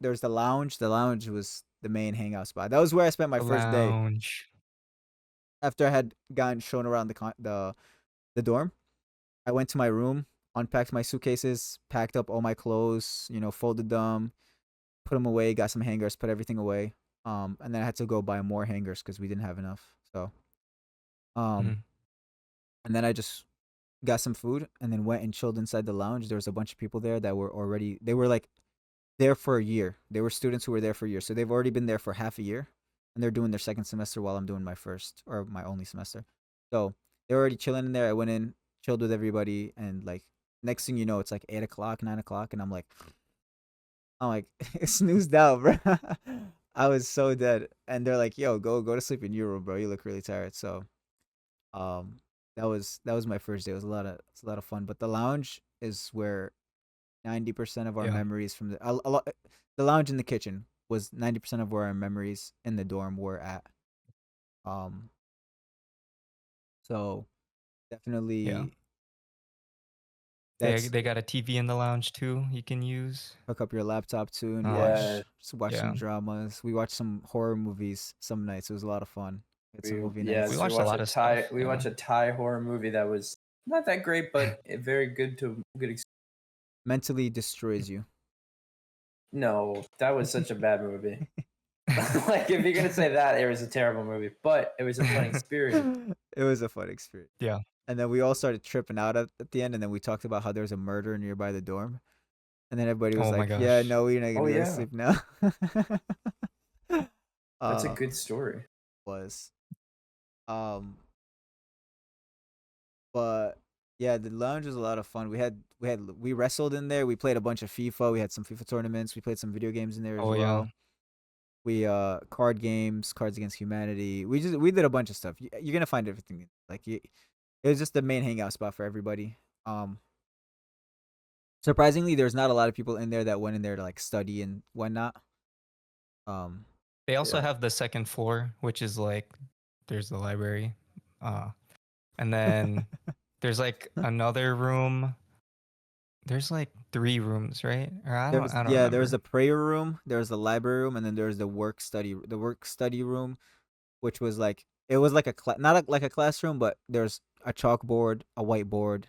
There's the lounge. The lounge was the main hangout spot. That was where I spent my The first day lounge. after I had gotten shown around the dorm. I went to my room, unpacked my suitcases, packed up all my clothes, folded them, put them away, got some hangers, put everything away. And then I had to go buy more hangers because we didn't have enough. So, um, Mm. and then I just got some food and then went and chilled inside the lounge. There was a bunch of people there that they were like there for a year. They were students who were there for a year. So they've already been there for half a year and they're doing their second semester while I'm doing my first or my only semester. So they're already chilling in there. I went in, chilled with everybody, and like next thing you know, it's like 8 o'clock, 9 o'clock, and I'm like snoozed out, bro. I was so dead. And they're like, yo, go to sleep in your room, bro. You look really tired. So um that was my first day. It's a lot of fun. But the lounge is where 90% of our Yeah. memories from a lot, the lounge in the kitchen was 90% of where our memories in the dorm were at. Um so Yeah. definitely They that's they got a TV in the lounge too you can use. hook up your laptop too and Yeah, watch some Yeah. dramas. We watched some horror movies some nights. It was a lot of fun. It's some we movie We nights. yes, we watched a watched lot a of Thai stuff. we Yeah. watched a Thai horror movie that was not that great, but very good to good. Mentally destroys you. No, that was such a bad movie. Like if you're gonna say that, it was a terrible movie, but it was a fun experience. It was a fun experience. Yeah. And then we all started tripping out at the end, and then we talked about how there was a murder nearby the dorm. And then everybody was Oh my like, "Yeah, gosh. no, we're not Oh gonna go to yeah, sleep now." that's a uh, good story. was um, but yeah, the lounge was a lot of fun. We wrestled in there. We played a bunch of FIFA. We had some FIFA tournaments. We played some video games in there as Oh yeah. well. We card games, Cards Against Humanity. We did a bunch of stuff. You're gonna find everything. It was just the main hangout spot for everybody. Surprisingly, there's not a lot of people in there that went in there to like study and whatnot. Um, They also Yeah. have the second floor, which is like there's the library. Uh and then there's like another room. There's like three rooms, right? Or I don't there's remember. a prayer room, there's the library room, and then there's the work study room, which was like it was like not like a classroom, but there's a chalkboard, a whiteboard,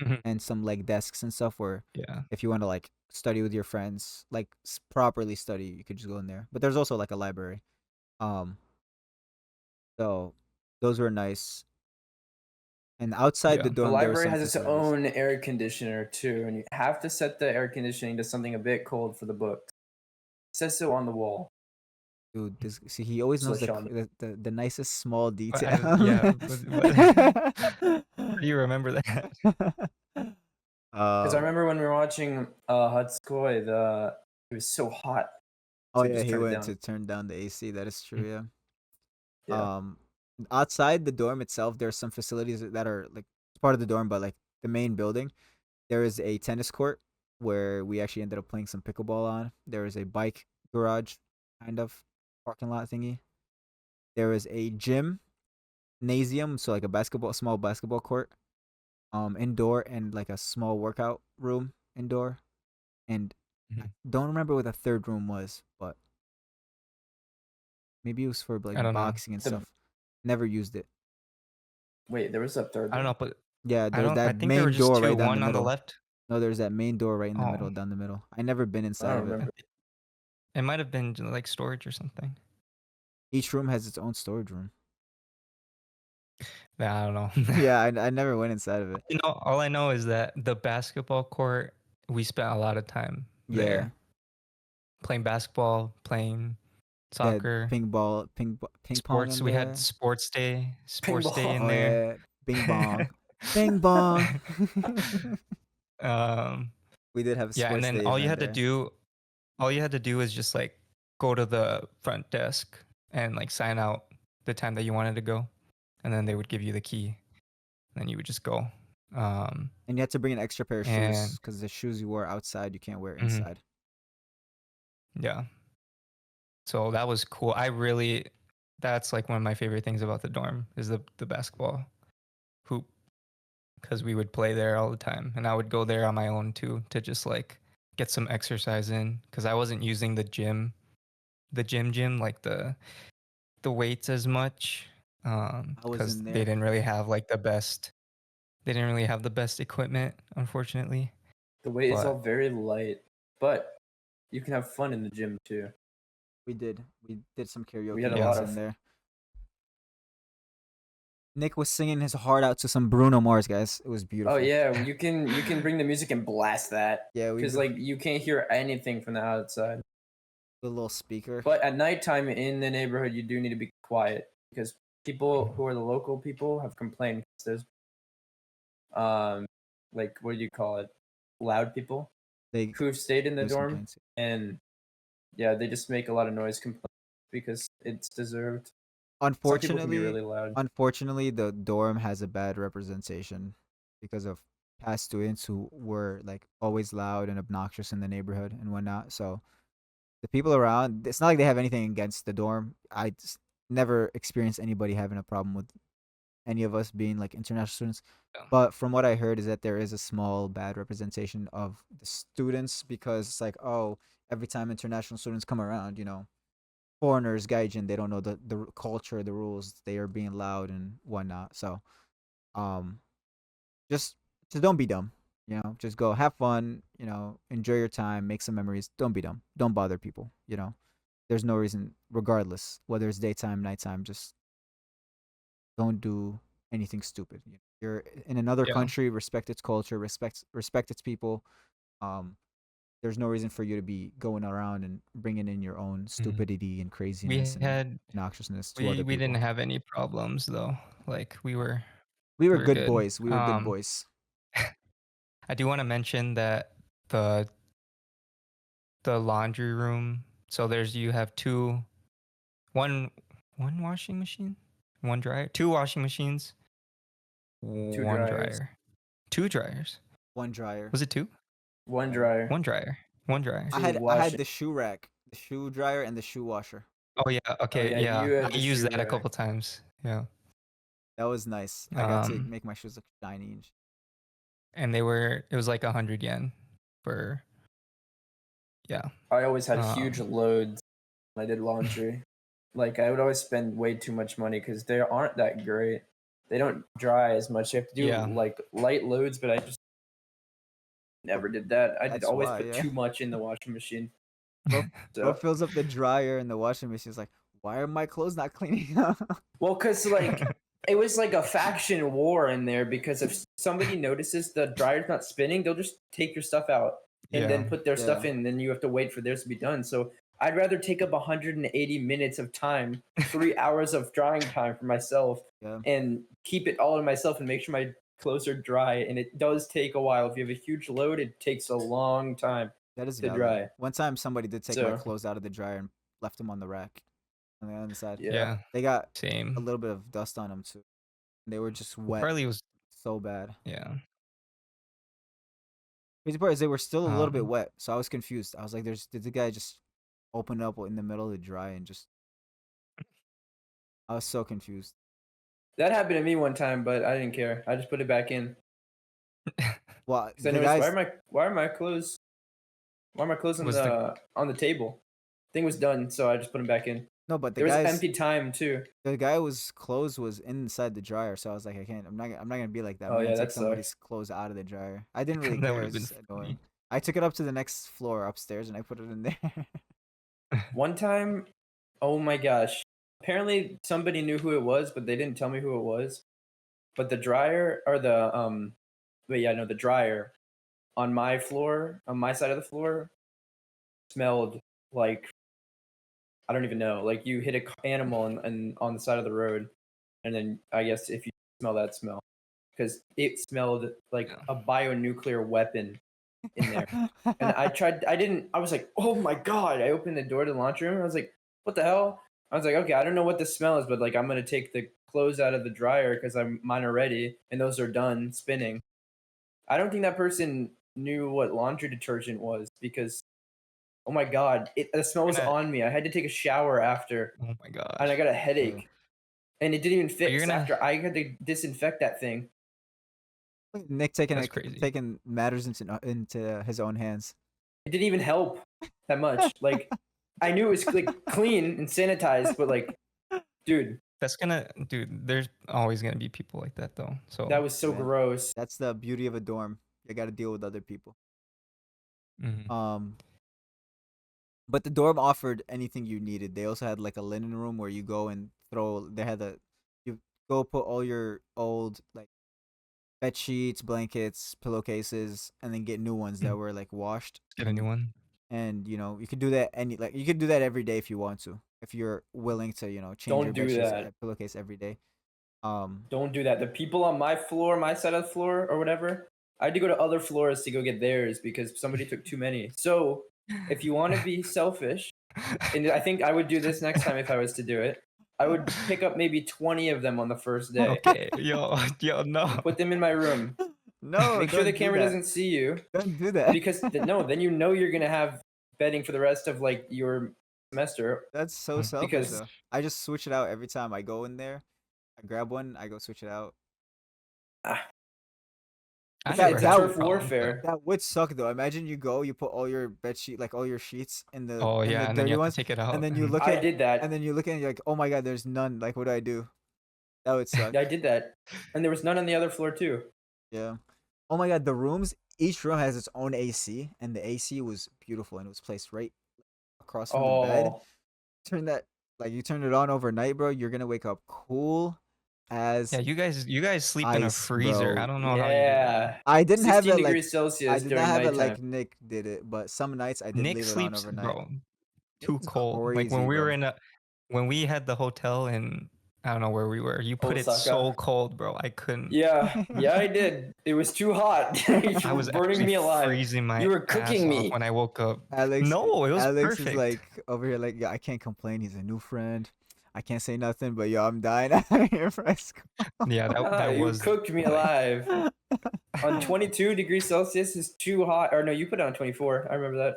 Mhm. and some like desks and stuff where Yeah. if you want to like study with your friends, like properly study, you could just go in there. But there's also like a library. Um, so those were nice. And outside the Yeah. The dorm, there were library some has its facilities. own air conditioner too, and you have to set the air conditioning to something a bit cold for the books. It says so on the wall. Dude, this see he always Just knows let y'all know. the nicest small But detail. yeah, but how do you remember that? Because I um. remember when we were watching Hutskoy, it was so hot, Oh so we yeah, just he turned it went down. to turn down the AC. That is true. Mm, Yeah. Yeah. Outside the dorm itself, there's some facilities that are like part of the dorm, but like the main building, there is a tennis court where we actually ended up playing some pickleball on. There is a bike garage, kind of parking lot thingy. There is a gymnasium, so like small basketball court, indoor, and like a small workout room indoor. And I mhm. don't remember what the third room was, but maybe it was for I like don't know. boxing and The stuff. Never used it. wait, there was a third I don't one. know, but Yeah, I there's don't. I that think there were main just door two. right down the One on the middle. left. No, there's that main door right in the Oh, middle, down the middle. I never been I inside don't of it. I remember. it might have been like storage or something. Each room has its own storage room. Yeah, I don't know. Yeah, I never went inside of it. You know, all I know is that the basketball court, we spent a lot of time Yeah, there playing basketball, playing they had soccer, ping pong sports. in We had there. sports day Paintball. in Oh there. yeah, bing bong, bing bong. um, We did have a yeah, and sports then day event there. all you had to do is just like go to the front desk and like sign out the time that you wanted to go, and then they would give you the key, and then you would just go. Um, And you had to bring an extra pair of shoes and because the shoes you wore outside you can't wear mhm, inside. yeah, so that was cool. That's like one of my favorite things about the dorm is the basketball hoop because we would play there all the time, and I would go there on my own too to just like get some exercise in because I wasn't using the gym like the weights as much I was because in they there. didn't really have like they didn't really have the best equipment, unfortunately. The weight is all But very light, but you can have fun in the gym too. We did some We karaoke had a yeah, lot nights of in fun. there. Nick was singing his heart out to some Bruno Mars, guys. It was Oh beautiful. yeah, you can bring the music and blast that Yeah, we because did like you can't hear anything from the outside. a little speaker. But at nighttime in the neighborhood, you do need to be quiet because people who are the local people have complained 'cause there's like what do you call it, loud people They who've stayed in the Noise dorm, complaints. and yeah, they just make a lot of noise complaints because it's deserved. Some people can be Unfortunately, really loud. unfortunately, the dorm has a bad representation because of past students who were like always loud and obnoxious in the neighborhood and whatnot. So the people around, it's not like they have anything against the dorm. I just never experienced anybody having a problem with any of us being like international students. yeah, But from what I heard is that there is a small bad representation of the students because it's like, oh, every time international students come around, foreigners, gaijin, they don't know the culture, the rules. They are being loud and whatnot. So, um, just just don't be dumb. Just go have fun. Enjoy your time, make some memories. Don't be dumb. Don't bother people. There's no reason, regardless whether it's daytime, nighttime. Just don't do anything stupid. You're in another yeah. country. Respect its culture. Respect its people. Um, there's no reason for you to be going around and bringing in your own Mhm. stupidity and We craziness and had obnoxiousness to we other we didn't people. have any problems though. Like We were we were good good. boys. We were good boys. I do want to mention that the the laundry room. So you have one one washing machine, one dryer, two washing machines, Two one dryers, dryer, two dryers. One dryer. Was it two? one Yeah. dryer One dryer, one dryer. I to had I wash had it. the shoe rack, the shoe dryer, and the shoe washer. Oh yeah, Oh okay, yeah, yeah. you had I the used shoe that a rack. couple times. Yeah. That was nice. I got to Um, make my shoes look shiny. and it was like 100 yen for yeah. I always had huge Um, loads when I did laundry. Like I would always spend way too much money because they aren't that great. They don't dry as much. You have to do yeah. like light loads, but I just never did that. I did That's always why, put yeah. too much in the washing machine. Bro, bro So fills up the dryer and the washing machine. Is like, why are my clothes not cleaning up? well, cause like it was like a faction war in there because if somebody notices the dryer's not spinning, they'll just take your stuff out and then put their stuff in. And then you have to wait for theirs to be done. So I'd rather take up 180 minutes of time, 3 hours of drying time for myself, and keep it all to myself and make sure my clothes are dry. And it does take a while. If you have a huge load, it takes a long time That is to valid. dry. One time somebody did take my clothes out of the dryer and left them on the rack on the other side. Yeah. They got Same. a little bit of dust on them too. They were just wet. Probably was so bad. Yeah. Crazy part is they were still a little bit wet, so I was confused. I was like, did the guy just open up in the middle of the dry and just... I was so confused. That happened to me one time, but I didn't care. I just put it back in. Well, I noticed, why are my clothes on the table? Thing was done, so I just put them back in. No, but there was empty time too. The guy clothes was inside the dryer, so I was like, I'm not gonna be like that. I'm gonna take somebody's clothes out of the dryer. I didn't really care. It was annoying. I took it up to the next floor upstairs and I put it in there. One time, oh my gosh! Apparently somebody knew who it was, but they didn't tell me who it was. But the dryer or the dryer on my floor, on my side of the floor, smelled like, I don't even know. Like you hit an animal and on the side of the road, and then I guess if you smell that smell, because it smelled like a bionuclear weapon in there. And I was like, oh my god! I opened the door to the laundry room and I was like, what the hell? I was like, okay, I don't know what the smell is, but like I'm gonna take the clothes out of the dryer because mine are ready and those are done spinning. I don't think that person knew what laundry detergent was because, oh my god, the smell was on me. I had to take a shower after. Oh my god! And I got a headache, and it didn't even fix after I had to disinfect that thing. Nick taking matters into his own hands. It didn't even help that much. Like I knew it was like clean and sanitized, but like, dude. There's always gonna be people like that though. So that was so gross. That's the beauty of a dorm. You got to deal with other people. Mm-hmm. But the dorm offered anything you needed. They also had like a linen room where you go and you go put all your old like bed sheets, blankets, pillowcases, and then get new ones that were like washed. Get a new one. And you could do that you could do that every day if you want to. If you're willing to, change your bed sheets and pillowcase every day. Don't do that. The people on my floor, my side of the floor or whatever, I had to go to other floors to go get theirs because somebody took too many. So if you want to be selfish, and I think I would do this next time if I was to do it, I would pick up maybe 20 of them on the first day. Okay, yo, no. Put them in my room. No, make sure the camera doesn't see you. Don't do that. Because then you know you're gonna have bedding for the rest of like your semester. That's so selfish. Though. I just switch it out every time I go in there. I grab one, I go switch it out. It's turf warfare. That would suck though. Imagine you put all your all your sheets in the and then you have to take it out. And then you look I did that. And then you look at it and you're like, oh my god, there's none. Like, what do I do? That would suck. I did that, and there was none on the other floor too. Yeah. Oh my god, the rooms. Each room has its own AC, and the AC was beautiful, and it was placed right across from the bed. You turn it on overnight, bro. You're gonna wake up cool. You guys sleep in a freezer. Bro. I don't know how you do that. I didn't have it degrees Celsius. I did not have it like Nick did it, but some nights I did Nick leave sleeps, it on overnight. Bro, too cold. Crazy, like when we were when we had the hotel in, I don't know where we were. You put Osaka. it so cold, bro. I couldn't. Yeah, I did. It was too hot. I was burning me alive. Freezing my you were cooking me when I woke up. Alex, no, it was Alex perfect. is like over here, like, yeah, I can't complain. He's a new friend. I can't say nothing, but yo, I'm dying out here for school. Yeah, that you was cooked me alive. On 22 degrees Celsius is too hot. Or no, you put it on 24. I remember that.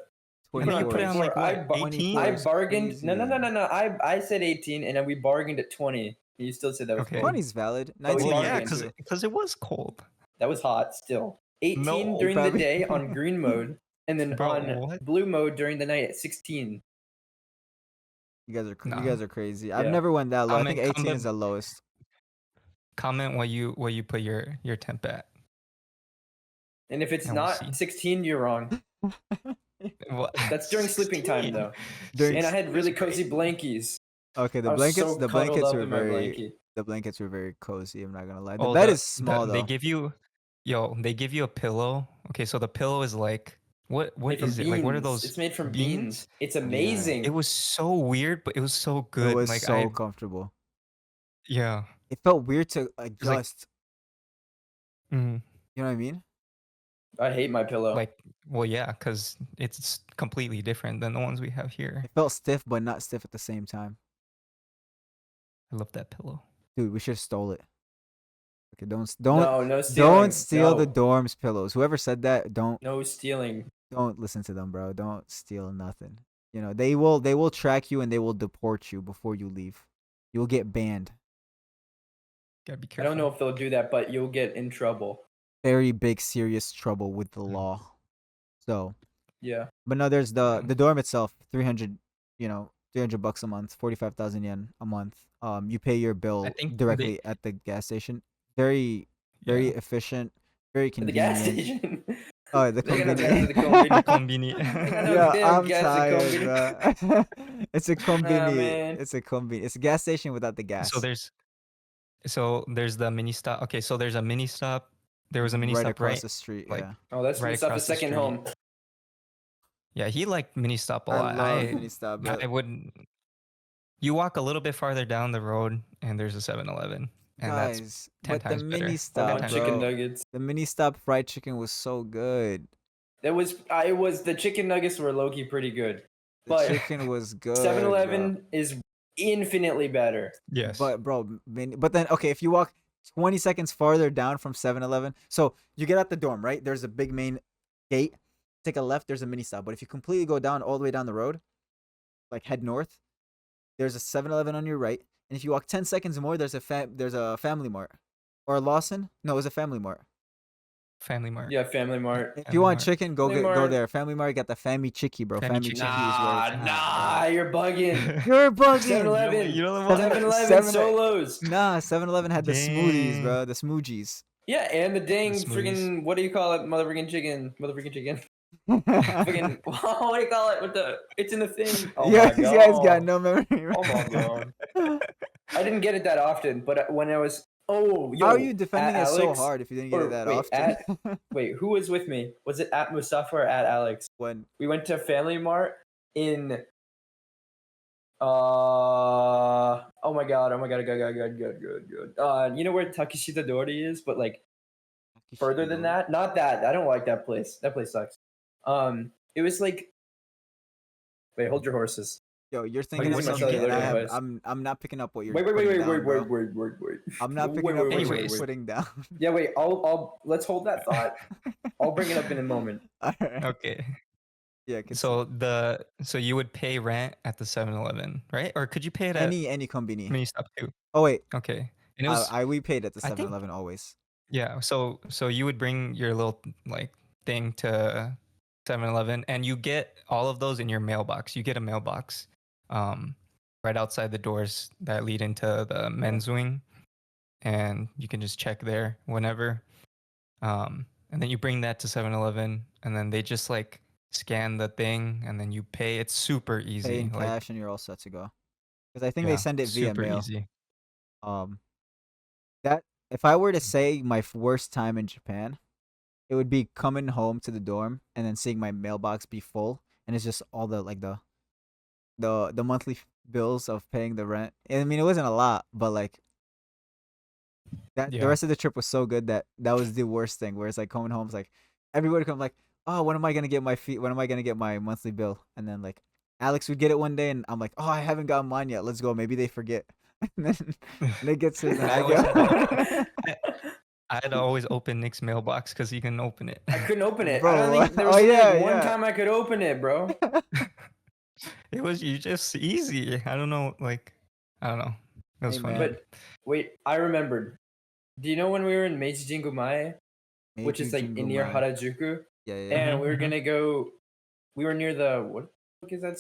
You put it on like what, 18? I bargained. Crazy, no. I said 18, and then we bargained at 20. You still said that was cold. 20 is valid. 19 because it was cold. That was hot still. 18 during the day on green mode, and then on blue mode during the night at 16. You guys are crazy. Yeah. I've never went that low. I think 18 is the lowest. Comment what you put your temp at. And if it's not 16, you're wrong. That's during sleeping time though. And I had really cozy blankies. Okay, I was so the cuddled blankets up were in my blanket. very cozy. I'm not gonna lie. The Oh, bed is small they though. give you, they give you a pillow. Okay, so the pillow is like, what Made from is it? Like, what are beans. those It's made from beans? beans. It's Yeah, amazing. It was so weird, but it was so it good. was Like so comfortable. yeah, It felt weird to it's like, adjust. mhm, You know what I mean? I hate my pillow. like, well, yeah, because it's completely different than the ones we have here. It felt stiff, but not stiff at the same time. I love that pillow. Dude, we should have stole it. Okay, No stealing. steal the No. dorms pillows. Whoever said that, No stealing. don't listen to them, bro. Don't steal nothing. You know, they will track you and they will deport you before you leave. You'll get banned. Gotta be I careful. don't know if they'll do that, but you'll get in trouble. Very big serious trouble with the Mm. law. So, Yeah. but no, there's Yeah. the dorm itself, 300, you know, 300 bucks a month, 45,000 yen a month. You pay your I bill think directly at the gas station. Very very yeah. efficient, very At the gas convenient. station. Oh, the They got no convenience. gas at the combini. Convenient. They got no Yeah, damn I'm gas at tired, combini. bro. It's a Nah, combini. man. It's a combini. It's a gas station without the So gas. there's the mini stop. Okay, so there's a mini stop. There was a mini Right stop across right, the street. like Yeah, Oh, that's right stuff the across the second street. home. Yeah, he liked mini stop a I lot. love mini stop, I but wouldn't. You walk a little bit farther down the road, and there's a 7-Eleven, and that's guys, 10 but the times better. mini 10 I want stop, times chicken better. bro. nuggets. The mini stop fried chicken was so good. The chicken nuggets were low key pretty good. The But chicken was good, 7-Eleven is infinitely better. Yes. But bro, but then okay, if you walk 20 seconds farther down from 7-Eleven, so you get out the dorm, right? There's a big main gate. Take a left, there's a mini stop. But if you completely go down all the way down the road, like head north, there's a 7-Eleven on your right. And if you walk 10 seconds more, there's a Family Mart. Or a Lawson? No, it's a Family Mart. Family Mart. Yeah, Family Mart. If Family you want Mart. chicken, Family go Mart. there. Family Mart got the Family Chicky, bro. Fammy Family Chicky. Chicky is where it's Nah, at. you're bugging. You're bugging. 7-Eleven. You don't want 7-Eleven Seven- solos. Nah, 7-Eleven had the smoothies, Dang. bro. The smoogies. Yeah, and the dang smoothies. friggin' what do you call it? Motherfucking chicken. Friggin' what do you call it? It's in the thing. Oh yeah, my these god. guys got no memory. Oh my god. I didn't get it that often, but when I was yo, How are you defending it so Alex, hard if you didn't get it that wait, often? wait, who was with me? Was it at Mustafa or at Alex? when We went to Family Mart in oh my god, good. You know where Takeshita Dori is, but like further than that? Not that. I don't like that place. That place sucks. It was like wait, hold your horses. Yo, you're Like, thinking of this is my something, and cellular device. I'm not picking up what you're Wait. putting down, bro. Wait. I'm not picking Wait, up wait, what wait, you're Anyways. putting down. Yeah, wait. I'll let's hold that thought. I'll bring it up in a moment. All right. Okay. Yeah. Continue. So you would pay rent at the 7-Eleven, right? Or could you pay it at Any combini. mini stop too? Oh wait, Okay. And it was we paid at the I think 7-Eleven always. yeah. So you would bring your little like thing to 7-Eleven, and you get all of those in your mailbox. You get a mailbox, right outside the doors that lead into the men's wing, and you can just check there whenever. And then you bring that to 7-Eleven, and then they just like scan the thing, and then you pay. It's super Pay easy. in Like cash, and you're all set to go. Because I think they yeah, send it via super mail. easy. Um, that if I were to say my worst time in Japan, it would be coming home to the dorm and then seeing my mailbox be full, and it's just all the like the monthly bills of paying the rent. And I mean, it wasn't a lot, but like that the Yeah. rest of the trip was so good that was the worst thing. Where it's like coming home, it's like everybody come like, oh, when am I gonna get my fee? When am I gonna get my monthly bill? And then like Alex would get it one day, and I'm like, oh, I haven't gotten mine yet. Let's go. Maybe they forget. And then Nick gets his, and I I always get. I had to always open Nick's mailbox because he can open it. I couldn't open it. Bro, I don't think there oh, was only, yeah, like, one yeah. time I could open it, bro. It was just easy. I don't know, like I don't know. It was Hey, funny. man. But wait, I remembered. Do you know when we were in Meiji Jingumae, which is like in near Harajuku, Yeah, yeah. and we were Mhm. gonna go? We were near the what the fuck is that?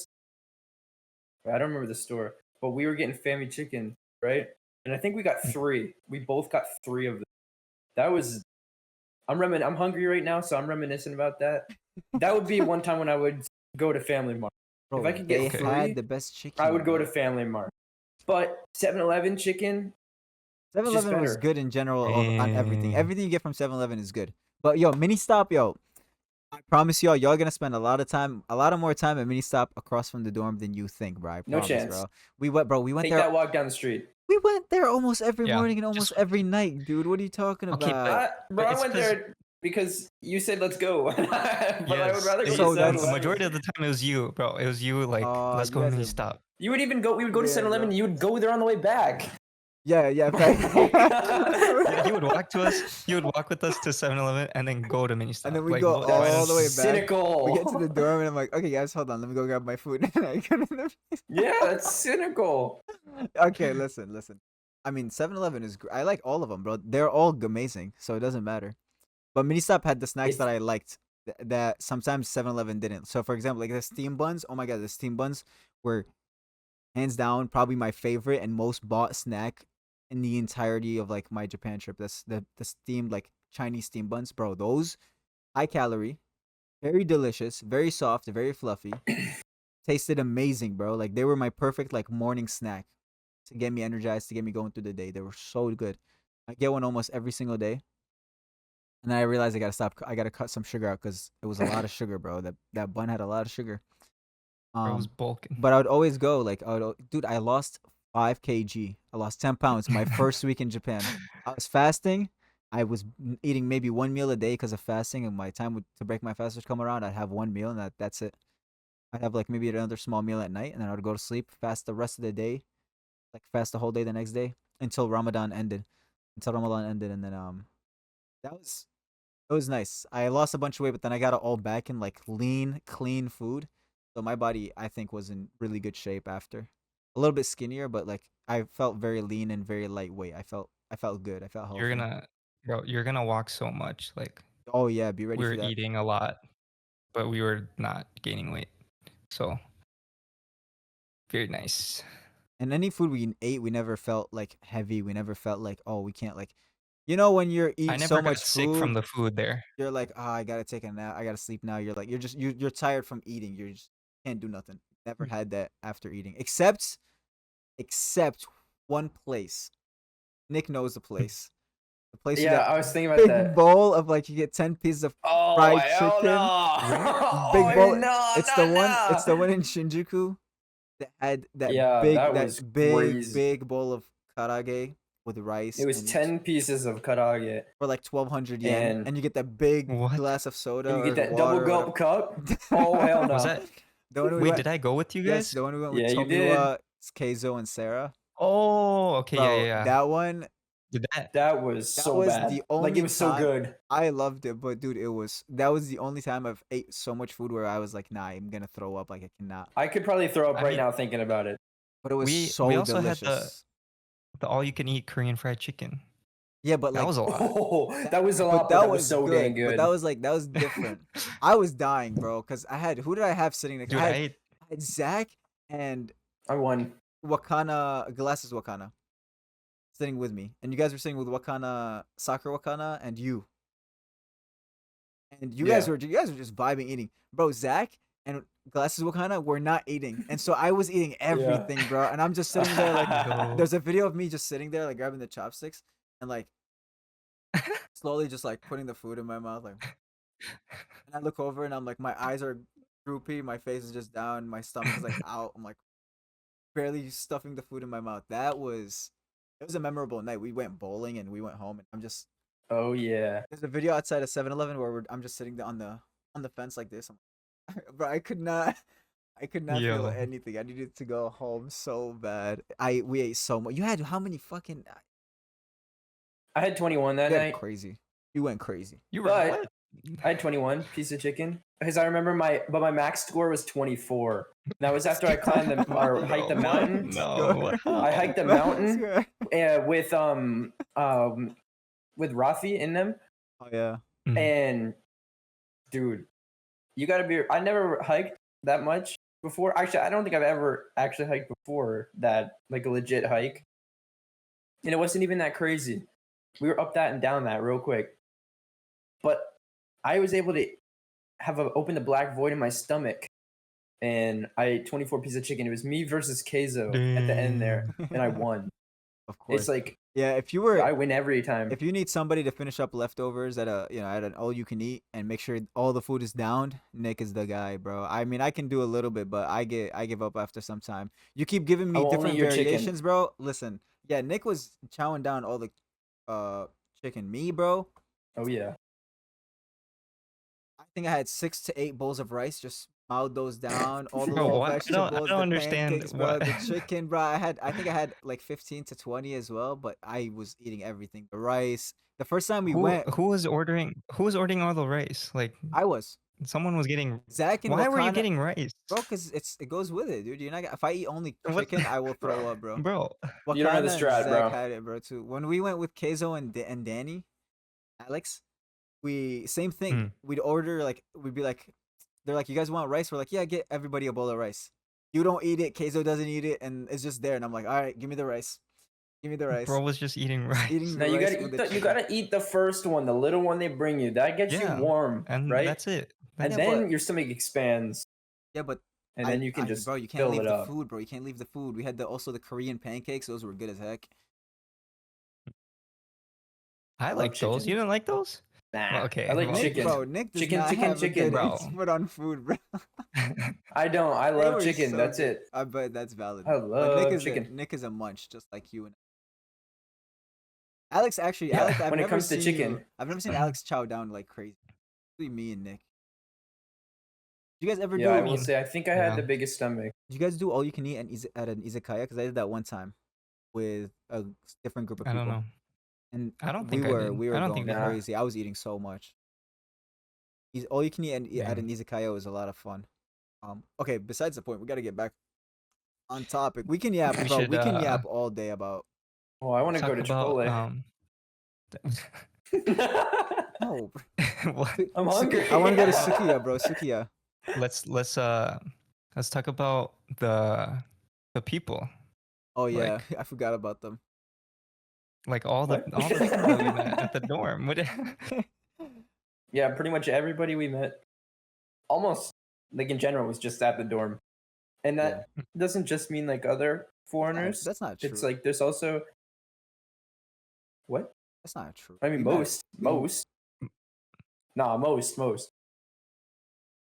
I don't remember the store, but we were getting family chicken, right? And I think we got 3. We both got 3 of them. That was. I'm hungry right now, so I'm reminiscing about that. That would be one time when I would go to Family Mart. Bro, if I could get they 3, had the best chicken. I would go bro. to Family Mart. But 7-Eleven chicken, 7-Eleven was better. good in general on everything. Dang. Everything you get from 7-Eleven is good. But yo, mini stop, yo, I promise y'all gonna spend a lot of more time at mini stop across from the dorm than you think, bro. I No promise, chance. bro. We went Take there. that walk down the street. We went there almost every Yeah, morning and almost just- every night, dude. What are you talking Okay, about? Bro, I it's went 'cause- there because you said let's go. But I would Yes, rather go So to that's- the 7-Eleven. majority of the time it was you, bro. It was you. Like, let's you go guys and are- stop. We would go to Yeah, 7-Eleven bro. and you would go there on the way back. Yeah, Yeah, fact. he would walk to us. He would walk with us to 7-Eleven and then go to mini stop. And then we like, go right all on- the way back. Cynical. We get to the dorm and I'm like, okay, guys, hold on. Let me go grab my food. And I go to the- Yeah, that's cynical. Okay, listen. I mean, 7-Eleven is. I like all of them, bro. They're all amazing, so it doesn't matter. But mini stop had the snacks that I liked that sometimes 7-Eleven didn't. So for example, like the steam buns. Oh my god, the steam buns were hands down probably my favorite and most bought snack in the entirety of like my Japan trip. That's the steamed like Chinese steam buns, bro. Those high calorie, very delicious, very soft, very fluffy. Tasted amazing, bro. Like they were my perfect like morning snack to get me energized, to get me going through the day. They were so good. I get one almost every single day. And then I realized I gotta stop. I gotta cut some sugar out because it was a lot of sugar, bro. That bun had a lot of sugar. Bro, it was bulking. But I would always go like, dude, I lost 5 kg. I lost 10 pounds my first week in Japan. I was fasting. I was eating maybe one meal a day because of fasting, and my time to break my fast would come around. I'd have one meal, and that's it. I'd have like maybe another small meal at night, and then I would go to sleep, fast the rest of the day, like fast the whole day the next day until Ramadan ended. And then that was it was nice. I lost a bunch of weight, but then I got it all back in like lean, clean food. So my body, I think, was in really good shape after. A little bit skinnier, but like I felt very lean and very lightweight. I felt good. I felt healthy. You're gonna walk so much. Like, Oh yeah, be ready we for were that. eating a lot, but we were not gaining weight. So very nice. And any food we ate, we never felt like heavy. We never felt like, oh, we can't like, you know, when you're I eating never so got much sick food, from the food there. you're like, oh, I gotta take a nap. I gotta sleep now. You're like, you're tired from eating. You just can't do nothing. Never had that after eating, except one place. Nick knows the place. The place with Yeah, that I was thinking about big that. bowl of like you get 10 pieces of Oh, fried hell chicken. no. Big Oh, bowl. no, It's no, the one. no. It's the one in Shinjuku that had that Yeah, big that was crazy. big bowl of karage with rice. It was and 10 pieces of karage. for like 1,200 yen, And- and you get that big What? glass of soda. And you or get that water double or gulp cup. Oh, hell no. Was that? The one we Wait, went, did I go with you yes, guys? the one we went with Yeah, you Tomiwa, Keizo, and Sarah. Oh, okay, Bro, yeah. that one, Did that? That was That so was bad. the Like, only it was so time- good. I loved it, but dude, that was the only time I've ate so much food where I was like, nah, I'm gonna throw up. Like I cannot. I could probably throw up I right mean- now thinking about it. But it was We so also had delicious. the all-you-can-eat Korean fried chicken. Yeah, but like That was a lot. Oh, that was a but lot, but that was so dang good. But that was different. I was dying, bro, because who did I have sitting next? Dude, I I had, ate. I had Zach and I won. Glasses Wakana sitting with me, and you guys were sitting with Wakana, Soccer Wakana, and you. And you guys were just vibing eating, bro. Zach and Glasses Wakana were not eating, and so I was eating everything, bro. And I'm just sitting there like, No. there's a video of me just sitting there like grabbing the chopsticks and like slowly just like putting the food in my mouth, like. And I look over and I'm like, my eyes are droopy, my face is just down, my stomach is like out. I'm like barely stuffing the food in my mouth. It was a memorable night. We went bowling and we went home, and I'm just Oh, yeah. there's a video outside of 7-Eleven where I'm just sitting on the fence like this. Bro, I could not feel Yo. anything. I needed to go home so bad. We ate so much. You had how many fucking? I had 21 that You had night. crazy. You went crazy. You were But- what? I had 21 piece of chicken because I remember my max score was 24. That was after I climbed or hiked the No, mountain. No. I hiked the mountain with Rafi in them, Oh yeah. Mhm. and dude, you gotta be. I never hiked that much before. Actually, I don't think I've ever actually hiked before that, like a legit hike. And it wasn't even that crazy. We were up that and down that real quick, but I was able to open the black void in my stomach and I ate 24 pieces of chicken. It was me versus Keizo at the end there, Damn. and I won. Of It's course. like Yeah, if you were I win every time. if you need somebody to finish up leftovers at a at an all you can eat and make sure all the food is downed, Nick is the guy, bro. I mean, I can do a little bit, but I give up after some time. You keep giving I me will only different eat your chicken. variations, bro. Listen, yeah, Nick was chowing down all the chicken. Me, bro. Oh yeah. I think I had 6 to 8 bowls of rice. Just mowed those down. All the Bro, little what? I vegetables, don't the understand pancakes, bro. what. The chicken, bro. I think I had like 15 to 20 as well. But I was eating everything. The rice. The first time we went, Who was ordering? Who was ordering all the rice? Like I was someone was getting. Zach and Why were you Wakana, getting rice, bro. Cause it goes with it, dude. You're not. If I eat only What- chicken, I will throw Bro. up, bro. bro? You don't have the Wakana and strat, Zach bro. had it, bro. Too. When we went with Keizo and Danny, Alex, we same thing. Mm. We'd order like we'd be like, they're like, you guys want rice? We're like, yeah, get everybody a bowl of rice. You don't eat it, Keizo doesn't eat it, and it's just there. And I'm like, all right, give me the rice, give me the rice. Bro was just eating rice. Eating Now the you rice gotta with eat the you chicken. gotta eat the first one, the little one they bring you. That gets Yeah, you warm, and right? that's it. And Yeah, then but- your stomach expands, Yeah, but and then you can just bro, you can't fill leave it the up. food, bro. You can't leave the food. We had also the Korean pancakes. Those were good as heck. I love like those. chicken. You didn't like those? Nah, Well, okay, I like well- Nick, chicken. bro, Nick does Chicken, not chicken, have a chicken. good Bro. input on food, bro. I don't. I They love were chicken. so That's good. it. I bet that's valid. I But Nick love is chicken. Nick is a munch, just like you and Alex. Actually, Yeah, Alex, when it comes to chicken. I've never seen Alex chow down like crazy. Only me and Nick. Did you guys ever Yeah, do? I will say I think I had Yeah. the biggest stomach. Did you guys do all you can eat at an izakaya? Because I did that one time with a different group of I people. don't know. And I don't we think I were did. we I were don't going think I did. crazy. I was eating so much. All you can eat at Damn. an izakaya was a lot of fun. Okay, besides the point, we got to get back on topic. We can yap, We bro. should, We can yap all day about. Oh, I want to Talk go to about Chipotle. No, bro. what? I'm hungry. I want to go to Sukiya, bro. Sukiya. Let's talk about the people. Oh yeah, Like- I forgot about them. Like all the What? all the people that we met at the dorm. What? Yeah, pretty much everybody we met, almost like in general, was just at the dorm, and that doesn't just mean like other foreigners. That's not true. It's like there's also what? That's not true. I mean, We met- most. Nah, most.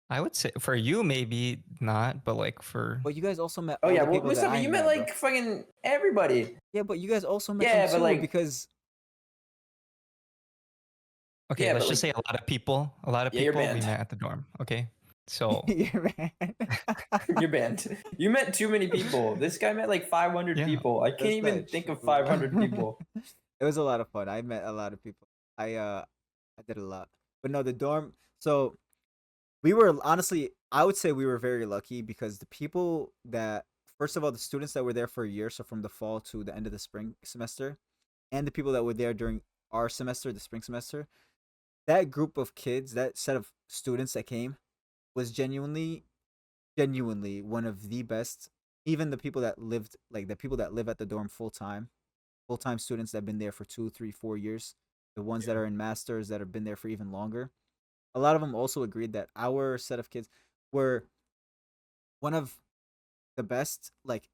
I would say for you maybe not, but like for But you guys also met. Oh all yeah, the well, people that Mustafa, I you met bro. like fucking everybody. Yeah, but you guys also met Yeah, them but, too like- because okay, Yeah, let's but, just say a lot of people. A lot of Yeah, you're people we banned. met at the dorm. Okay, so you're right. You're banned. You met too many people. This guy met like 500 Yeah. people. I can't That's even not think of true. 500 people. It was a lot of fun. I met a lot of people. I did a lot. But no, the dorm. So we were honestly, I would say we were very lucky because the people that, first of all, the students that were there for a year, so from the fall to the end of the spring semester, and the people that were there during our semester, the spring semester, that group of kids, that set of students that came, was genuinely one of the best. Even the people that lived, like the people that live at the dorm full time students that have been there for 2, 3, 4 years, the ones that are in masters that have been there for even longer. A lot of them also agreed that our set of kids were one of the best. Like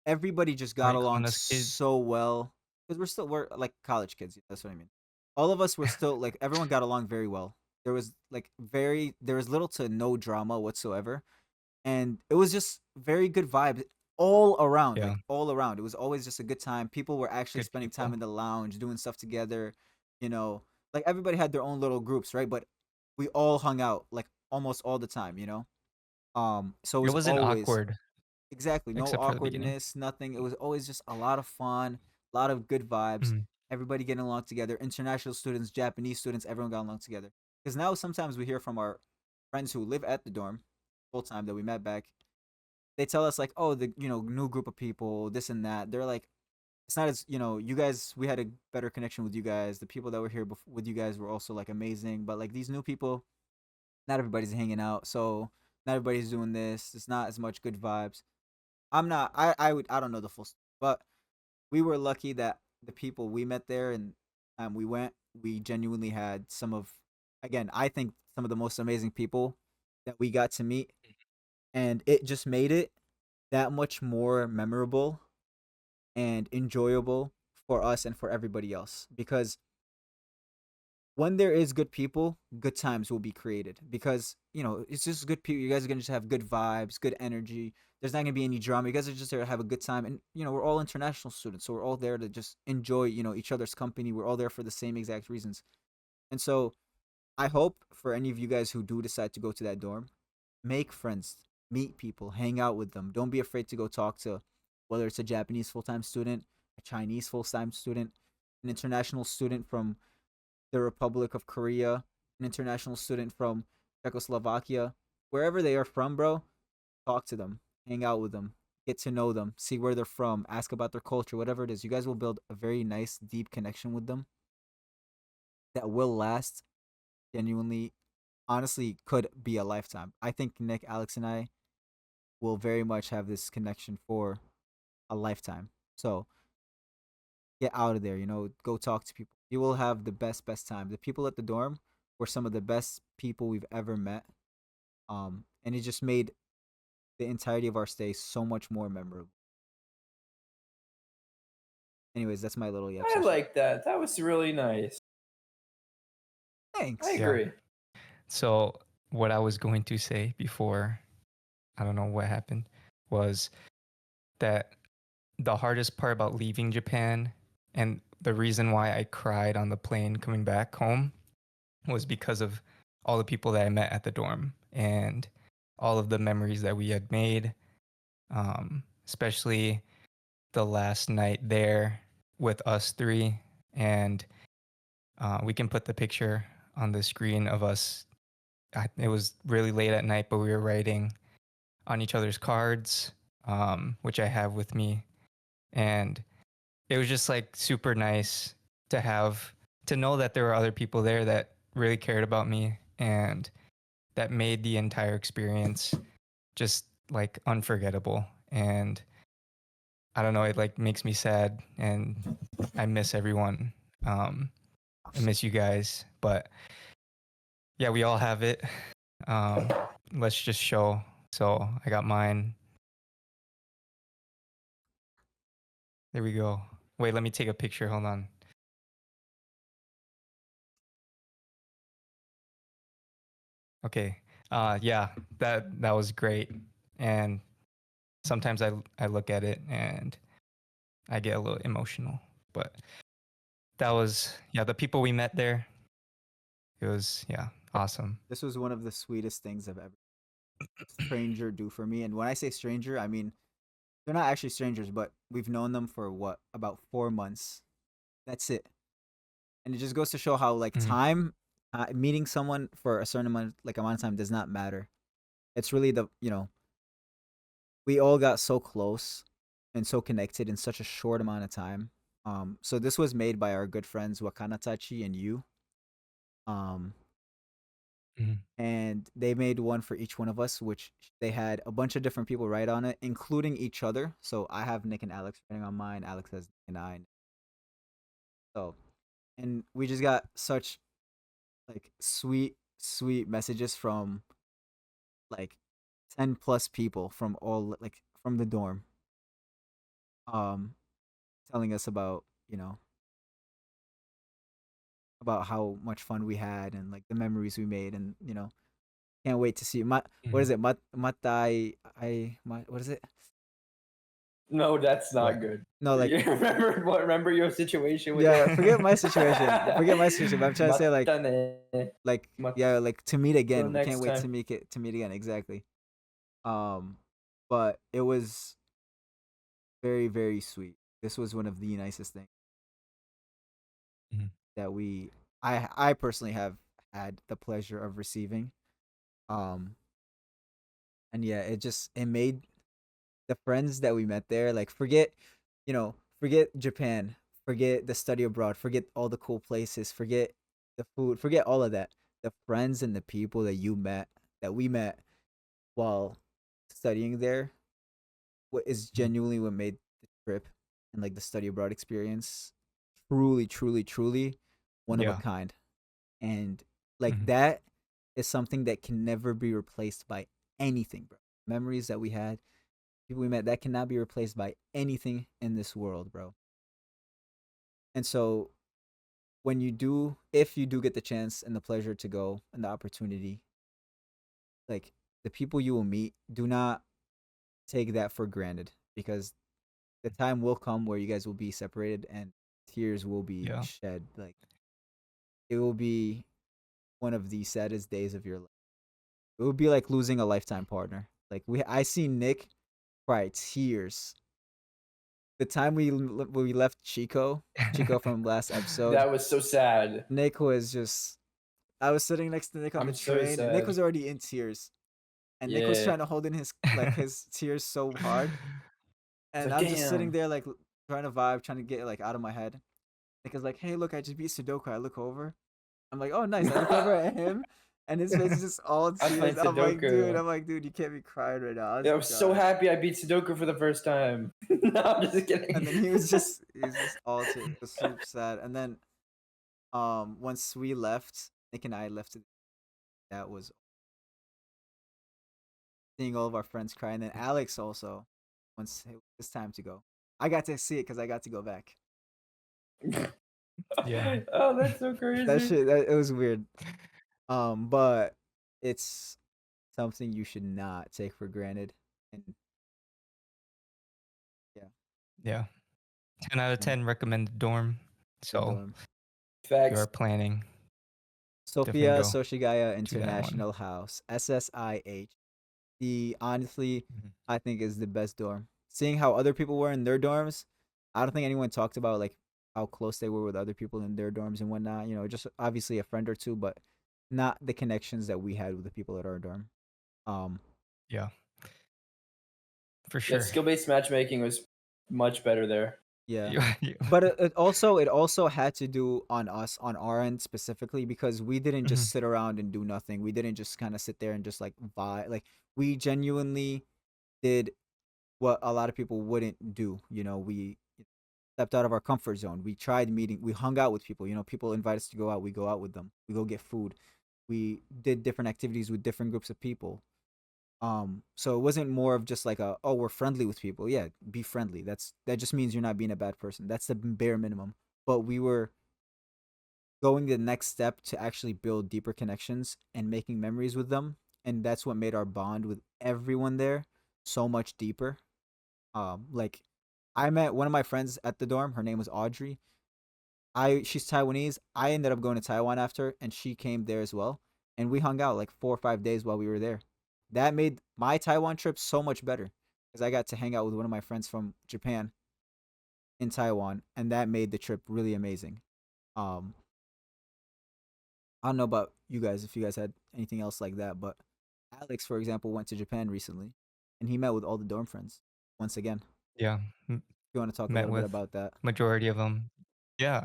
everybody just got Like, along honest kids. so well because we're like college kids. That's what I mean. All of us were still like everyone got along very well. There was little to no drama whatsoever, and it was just very good vibes all around. Yeah. Like all around, it was always just a good time. People were actually Good spending time people. in the lounge, doing stuff together. Like everybody had their own little groups, right? But we all hung out like almost all the time. So it wasn't always, awkward. Exactly. No Except for the beginning. awkwardness, nothing. It was always just a lot of fun, a lot of good vibes. Mhm. Everybody getting along together. International students, Japanese students, everyone got along together. Because now sometimes we hear from our friends who live at the dorm full time that we met back. They tell us like, oh, the new group of people, this and that. They're like, it's not as you guys. We had a better connection with you guys. The people that were here with you guys were also like amazing. But like these new people, not everybody's hanging out. So not everybody's doing this. It's not as much good vibes. I'm not. I don't know the full story, but we were lucky that the people we met there and we went. We genuinely had some of, again, I think some of the most amazing people that we got to meet. and it just made it that much more memorable and enjoyable for us and for everybody else, because when there is good people, good times will be created, because it's just good people. You guys are gonna just have good vibes, good energy. There's not gonna be any drama. You guys are just there to have a good time, and we're all international students, so we're all there to just enjoy each other's company. We're all there for the same exact reasons, and so I hope for any of you guys who do decide to go to that dorm, make friends, meet people, hang out with them. Don't be afraid to go talk to, whether it's a Japanese full time student, a Chinese full time student, an international student from the Republic of Korea, an international student from Czechoslovakia, wherever they are from, bro. Talk to them, hang out with them, get to know them, see where they're from, ask about their culture, whatever it is. You guys will build a very nice, deep connection with them that will last genuinely, honestly, could be a lifetime. I think Nick, Alex, and I will very much have this connection for a lifetime. So get out of there, go talk to people. You will have the best time. The people at the dorm were some of the best people we've ever met. And it just made the entirety of our stay so much more memorable. Anyways, that's my little yep I session. like that. That was really nice. Thanks. I agree. So what I was going to say before, I don't know what happened, was that the hardest part about leaving Japan and the reason why I cried on the plane coming back home was because of all the people that I met at the dorm and all of the memories that we had made, especially the last night there with us three. And we can put the picture on the screen of us. It was really late at night, but we were writing on each other's cards, which I have with me. And it was just like super nice to know that there were other people there that really cared about me and that made the entire experience just like unforgettable. And I don't know, it like makes me sad and I miss everyone. I miss you guys, but yeah, we all have it. Um, let's just show. So I got mine. There we go. Wait, let me take a picture. Hold on. Okay. Yeah, that was great. And sometimes I look at it and I get a little emotional. But that was the people we met there. It was awesome. This was one of the sweetest things I've ever stranger do for me. And when I say stranger, I mean they're not actually strangers, but we've known them for what, about 4 months. That's it. And it just goes to show how like Mhm. time, meeting someone for a certain amount of time does not matter. It's really we all got so close and so connected in such a short amount of time. So this was made by our good friends Wakanatachi and you. Um, Mhm. and they made one for each one of us, which they had a bunch of different people write on it, including each other. So I have Nick and Alex writing on mine. Alex has Nick and I. So, and we just got such like sweet messages from like 10 plus people from all like from the dorm, um telling us about about how much fun we had and like the memories we made, and can't wait to see what is Mhm. it, matai what is it, No, that's What? not good. no, like, You remember your situation with yeah, forget my situation, but I'm trying to say Matane. like Mat- yeah, like to meet Till again. We can't next wait time. to meet again, exactly. But it was very sweet. This was one of the nicest things Mhm. that I personally have had the pleasure of receiving. Um and yeah, it made the friends that we met there, like, forget Japan, forget the study abroad, forget all the cool places, forget the food, forget all of that. The friends and the people that we met while studying there, what is Mhm. genuinely what made the trip and like the study abroad experience truly one of a Yeah. kind. And like Mhm. that is something that can never be replaced by anything, bro. memories that we had, people we met, that cannot be replaced by anything in this world, bro. And so when you do, if you do get the chance and the pleasure to go and the opportunity, like the people you will meet, do not take that for granted because the time will come where you guys will be separated and tears will be Yeah. shed. Like it will be one of the saddest days of your life. It would be like losing a lifetime partner. Like I see Nick cry tears. The time we left Chico from last episode, That was so sad. Nick was just. I was sitting next to Nick on the I'm so train. Nick sad. was already in tears, and Nick was Yeah. trying to hold in his tears so hard, It's and like, I'm just sitting damn. there like trying to vibe, trying to get like out of my head. Nick is like, "Hey, look, I just beat Sudoku." I look over. I'm like, "Oh, nice." I look over at him, and his face is just all I was tears. playing Sudoku. I'm like, dude, you can't be crying right now. I was Yeah, I was so dying. happy I beat Sudoku for the first time. No, I'm just kidding. And then he was just all tears. It was so sad. And then once we left, Nick and I left. That was seeing all of our friends cry, and then Alex also. Once it was time to go, I got to see it because I got to go back. Yeah. Oh, that's so crazy. It was weird. But it's something you should not take for granted. And yeah, Yeah. 10 out of 10 recommended dorm. the So dorm. if you are Facts. planning, definitely Sophia go Soshigaya to that one. International House, SSIH. The honestly, Mhm. I think is the best dorm. Seeing how other people were in their dorms, I don't think anyone talked about like how close they were with other people in their dorms and whatnot. You know, just obviously a friend or two, but not the connections that we had with the people at our dorm. Um, Yeah, for Yeah, sure. skill-based matchmaking was much better there. yeah, You- but it also had to do on us on our end specifically because we didn't Mhm. just sit around and do nothing. We didn't just kind of sit there and just like vibe. Like we genuinely did what a lot of people wouldn't do. You know, we stepped out of our comfort zone. We tried meeting. We hung out with people. You know, people invite us to go out. We go out with them. We go get food. We did different activities with different groups of people. So it wasn't more of just like a, oh, we're friendly with people. Yeah, be friendly. That just means you're not being a bad person. That's the bare minimum. But we were going the next step to actually build deeper connections and making memories with them. And that's what made our bond with everyone there so much deeper. Like I met one of my friends at the dorm. Her name was Audrey. She's Taiwanese. I ended up going to Taiwan after, and she came there as well. And we hung out like 4 or 5 days while we were there. That made my Taiwan trip so much better because I got to hang out with one of my friends from Japan in Taiwan, and that made the trip really amazing. Um, I don't know about you guys if you guys had anything else like that, but Alex, for example, went to Japan recently, and he met with all the dorm friends once again. Yeah, If you want to talk a met little bit with about that, majority of them. Yeah,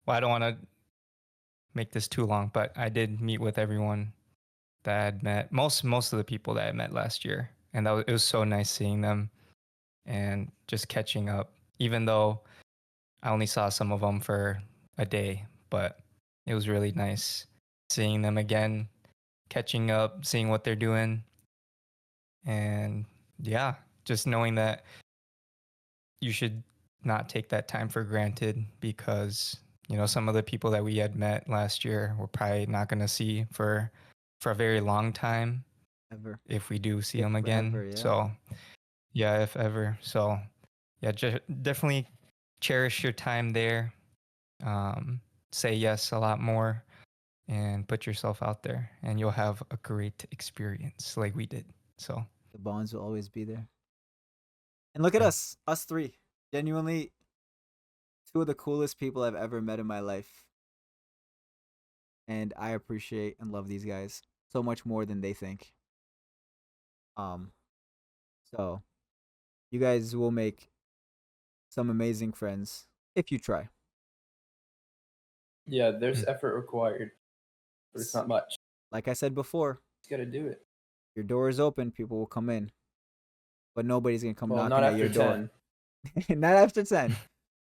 well, I don't want to make this too long, but I did meet with everyone that I had met, most of the people that I met last year, and it was so nice seeing them and just catching up. Even though I only saw some of them for a day, but it was really nice seeing them again, catching up, seeing what they're doing, and yeah, just knowing that you should not take that time for granted because some of the people that we had met last year we're probably not going to see for a very long time ever, if we do see if them again. ever, yeah. So yeah, if ever. So yeah, definitely cherish your time there. um, Say yes a lot more and put yourself out there and you'll have a great experience like we did. So The bonds will always be there. And look at yeah. us three. Genuinely, two of the coolest people I've ever met in my life. And I appreciate and love these guys so much more than they think. Um, so you guys will make some amazing friends if you try. Yeah, there's effort required, but it's S- not much. Like I said before, Just gotta do it. your door is open, people will come in, but nobody's gonna come Well, not knocking at after your door. 10. Not after 10,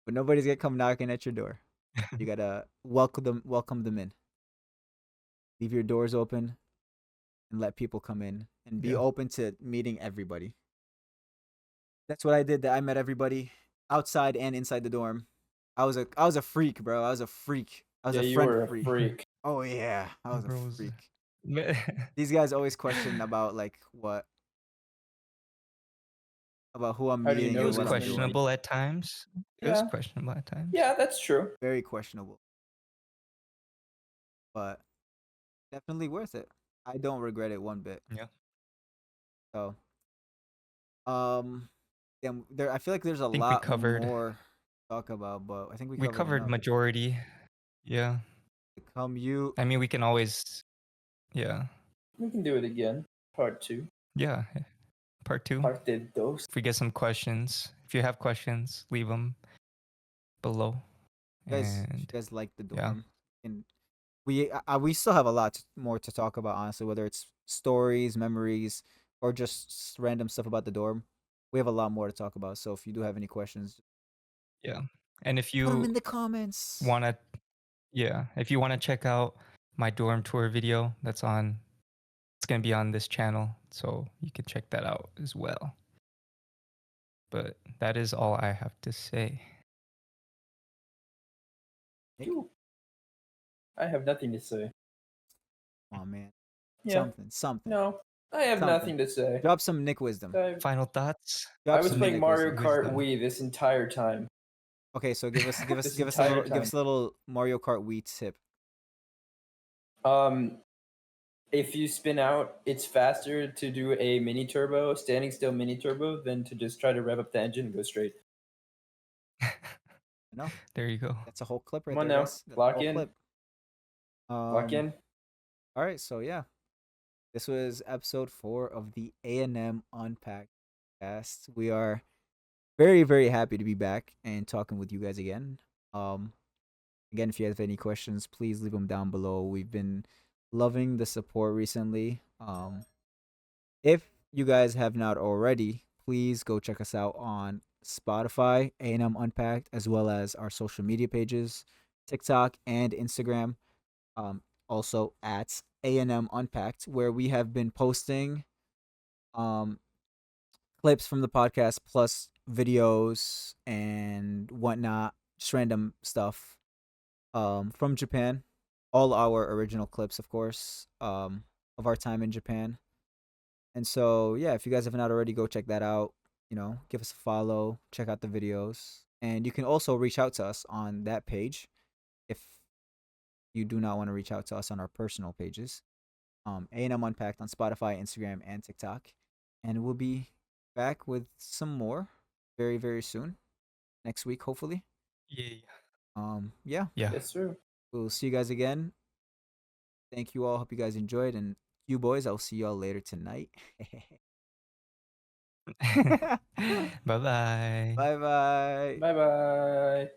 but nobody's gonna come knocking at your door. You gotta welcome them in. Leave your doors open. and let people come in and be Yeah. open to meeting everybody. That's what I did. That I met everybody outside and inside the dorm. I was a freak, bro. I was a freak. I was Yeah, a you friend were a freak. freak. Oh yeah, I was a Bros. freak. it These guys always question about who I'm How do you meeting know and was what this I'm many doing. people? questionable at times. It was Yeah, questionable at times. yeah, that's true. Very questionable, but definitely worth it. I don't regret it one bit. Yeah. So, um, yeah, there. I feel like there's a I think we lot covered more to talk about, but I think we we covered covered enough. majority. Yeah. You. I mean, we can always yeah. We can do it again. Part 2. Yeah. Part 2. Parte 2. If we get some questions, if you have questions, leave them below. You And guys like the yeah. dorm, and we still have a lot more to talk about. Honestly, whether it's stories, memories, or just random stuff about the dorm, we have a lot more to talk about. So if you do have any questions, Yeah. And if put them you in the comments. want to if you want to check out my dorm tour video, it's going to be on this channel, so you can check that out as well. But that is all I have to say. Phew. I have nothing to say. Oh man, Yeah. something. No, I have Something. nothing to say. Drop some Nick wisdom. Final thoughts? Drop I was some playing Nick Mario wisdom. Kart Wisdom. Wii this entire time. Okay, so give us This a entire little time. Mario Kart Wii tip. If you spin out, it's faster to do a mini turbo, standing still mini turbo, than to just try to rev up the engine and go straight. No, There you go. that's a whole clip right Come on there, now, guys. That's a lock whole in. clip. Lock in. All right, so yeah, this was episode 4 of the ANM Unpacked cast. We are very, very happy to be back and talking with you guys again. Again, if you have any questions, please leave them down below. We've been loving the support recently. If you guys have not already, please go check us out on Spotify, A&M Unpacked, as well as our social media pages, TikTok and Instagram. Also at A&M Unpacked, where we have been posting um clips from the podcast plus videos and whatnot, just random stuff from Japan. All our original clips, of course, of our time in Japan. And so, yeah, if you guys have not already, go check that out. Give us a follow, check out the videos. And you can also reach out to us on that page if you do not want to reach out to us on our personal pages. A&M Unpacked on Spotify, Instagram, and TikTok. And we'll be back with some more very, very soon. Next week, hopefully. Yeah. Yeah. Yeah. Yes, sir. We'll see you guys again. Thank you all. Hope you guys enjoyed. And you boys, I'll see y'all later tonight. Bye-bye. Bye bye. Bye bye.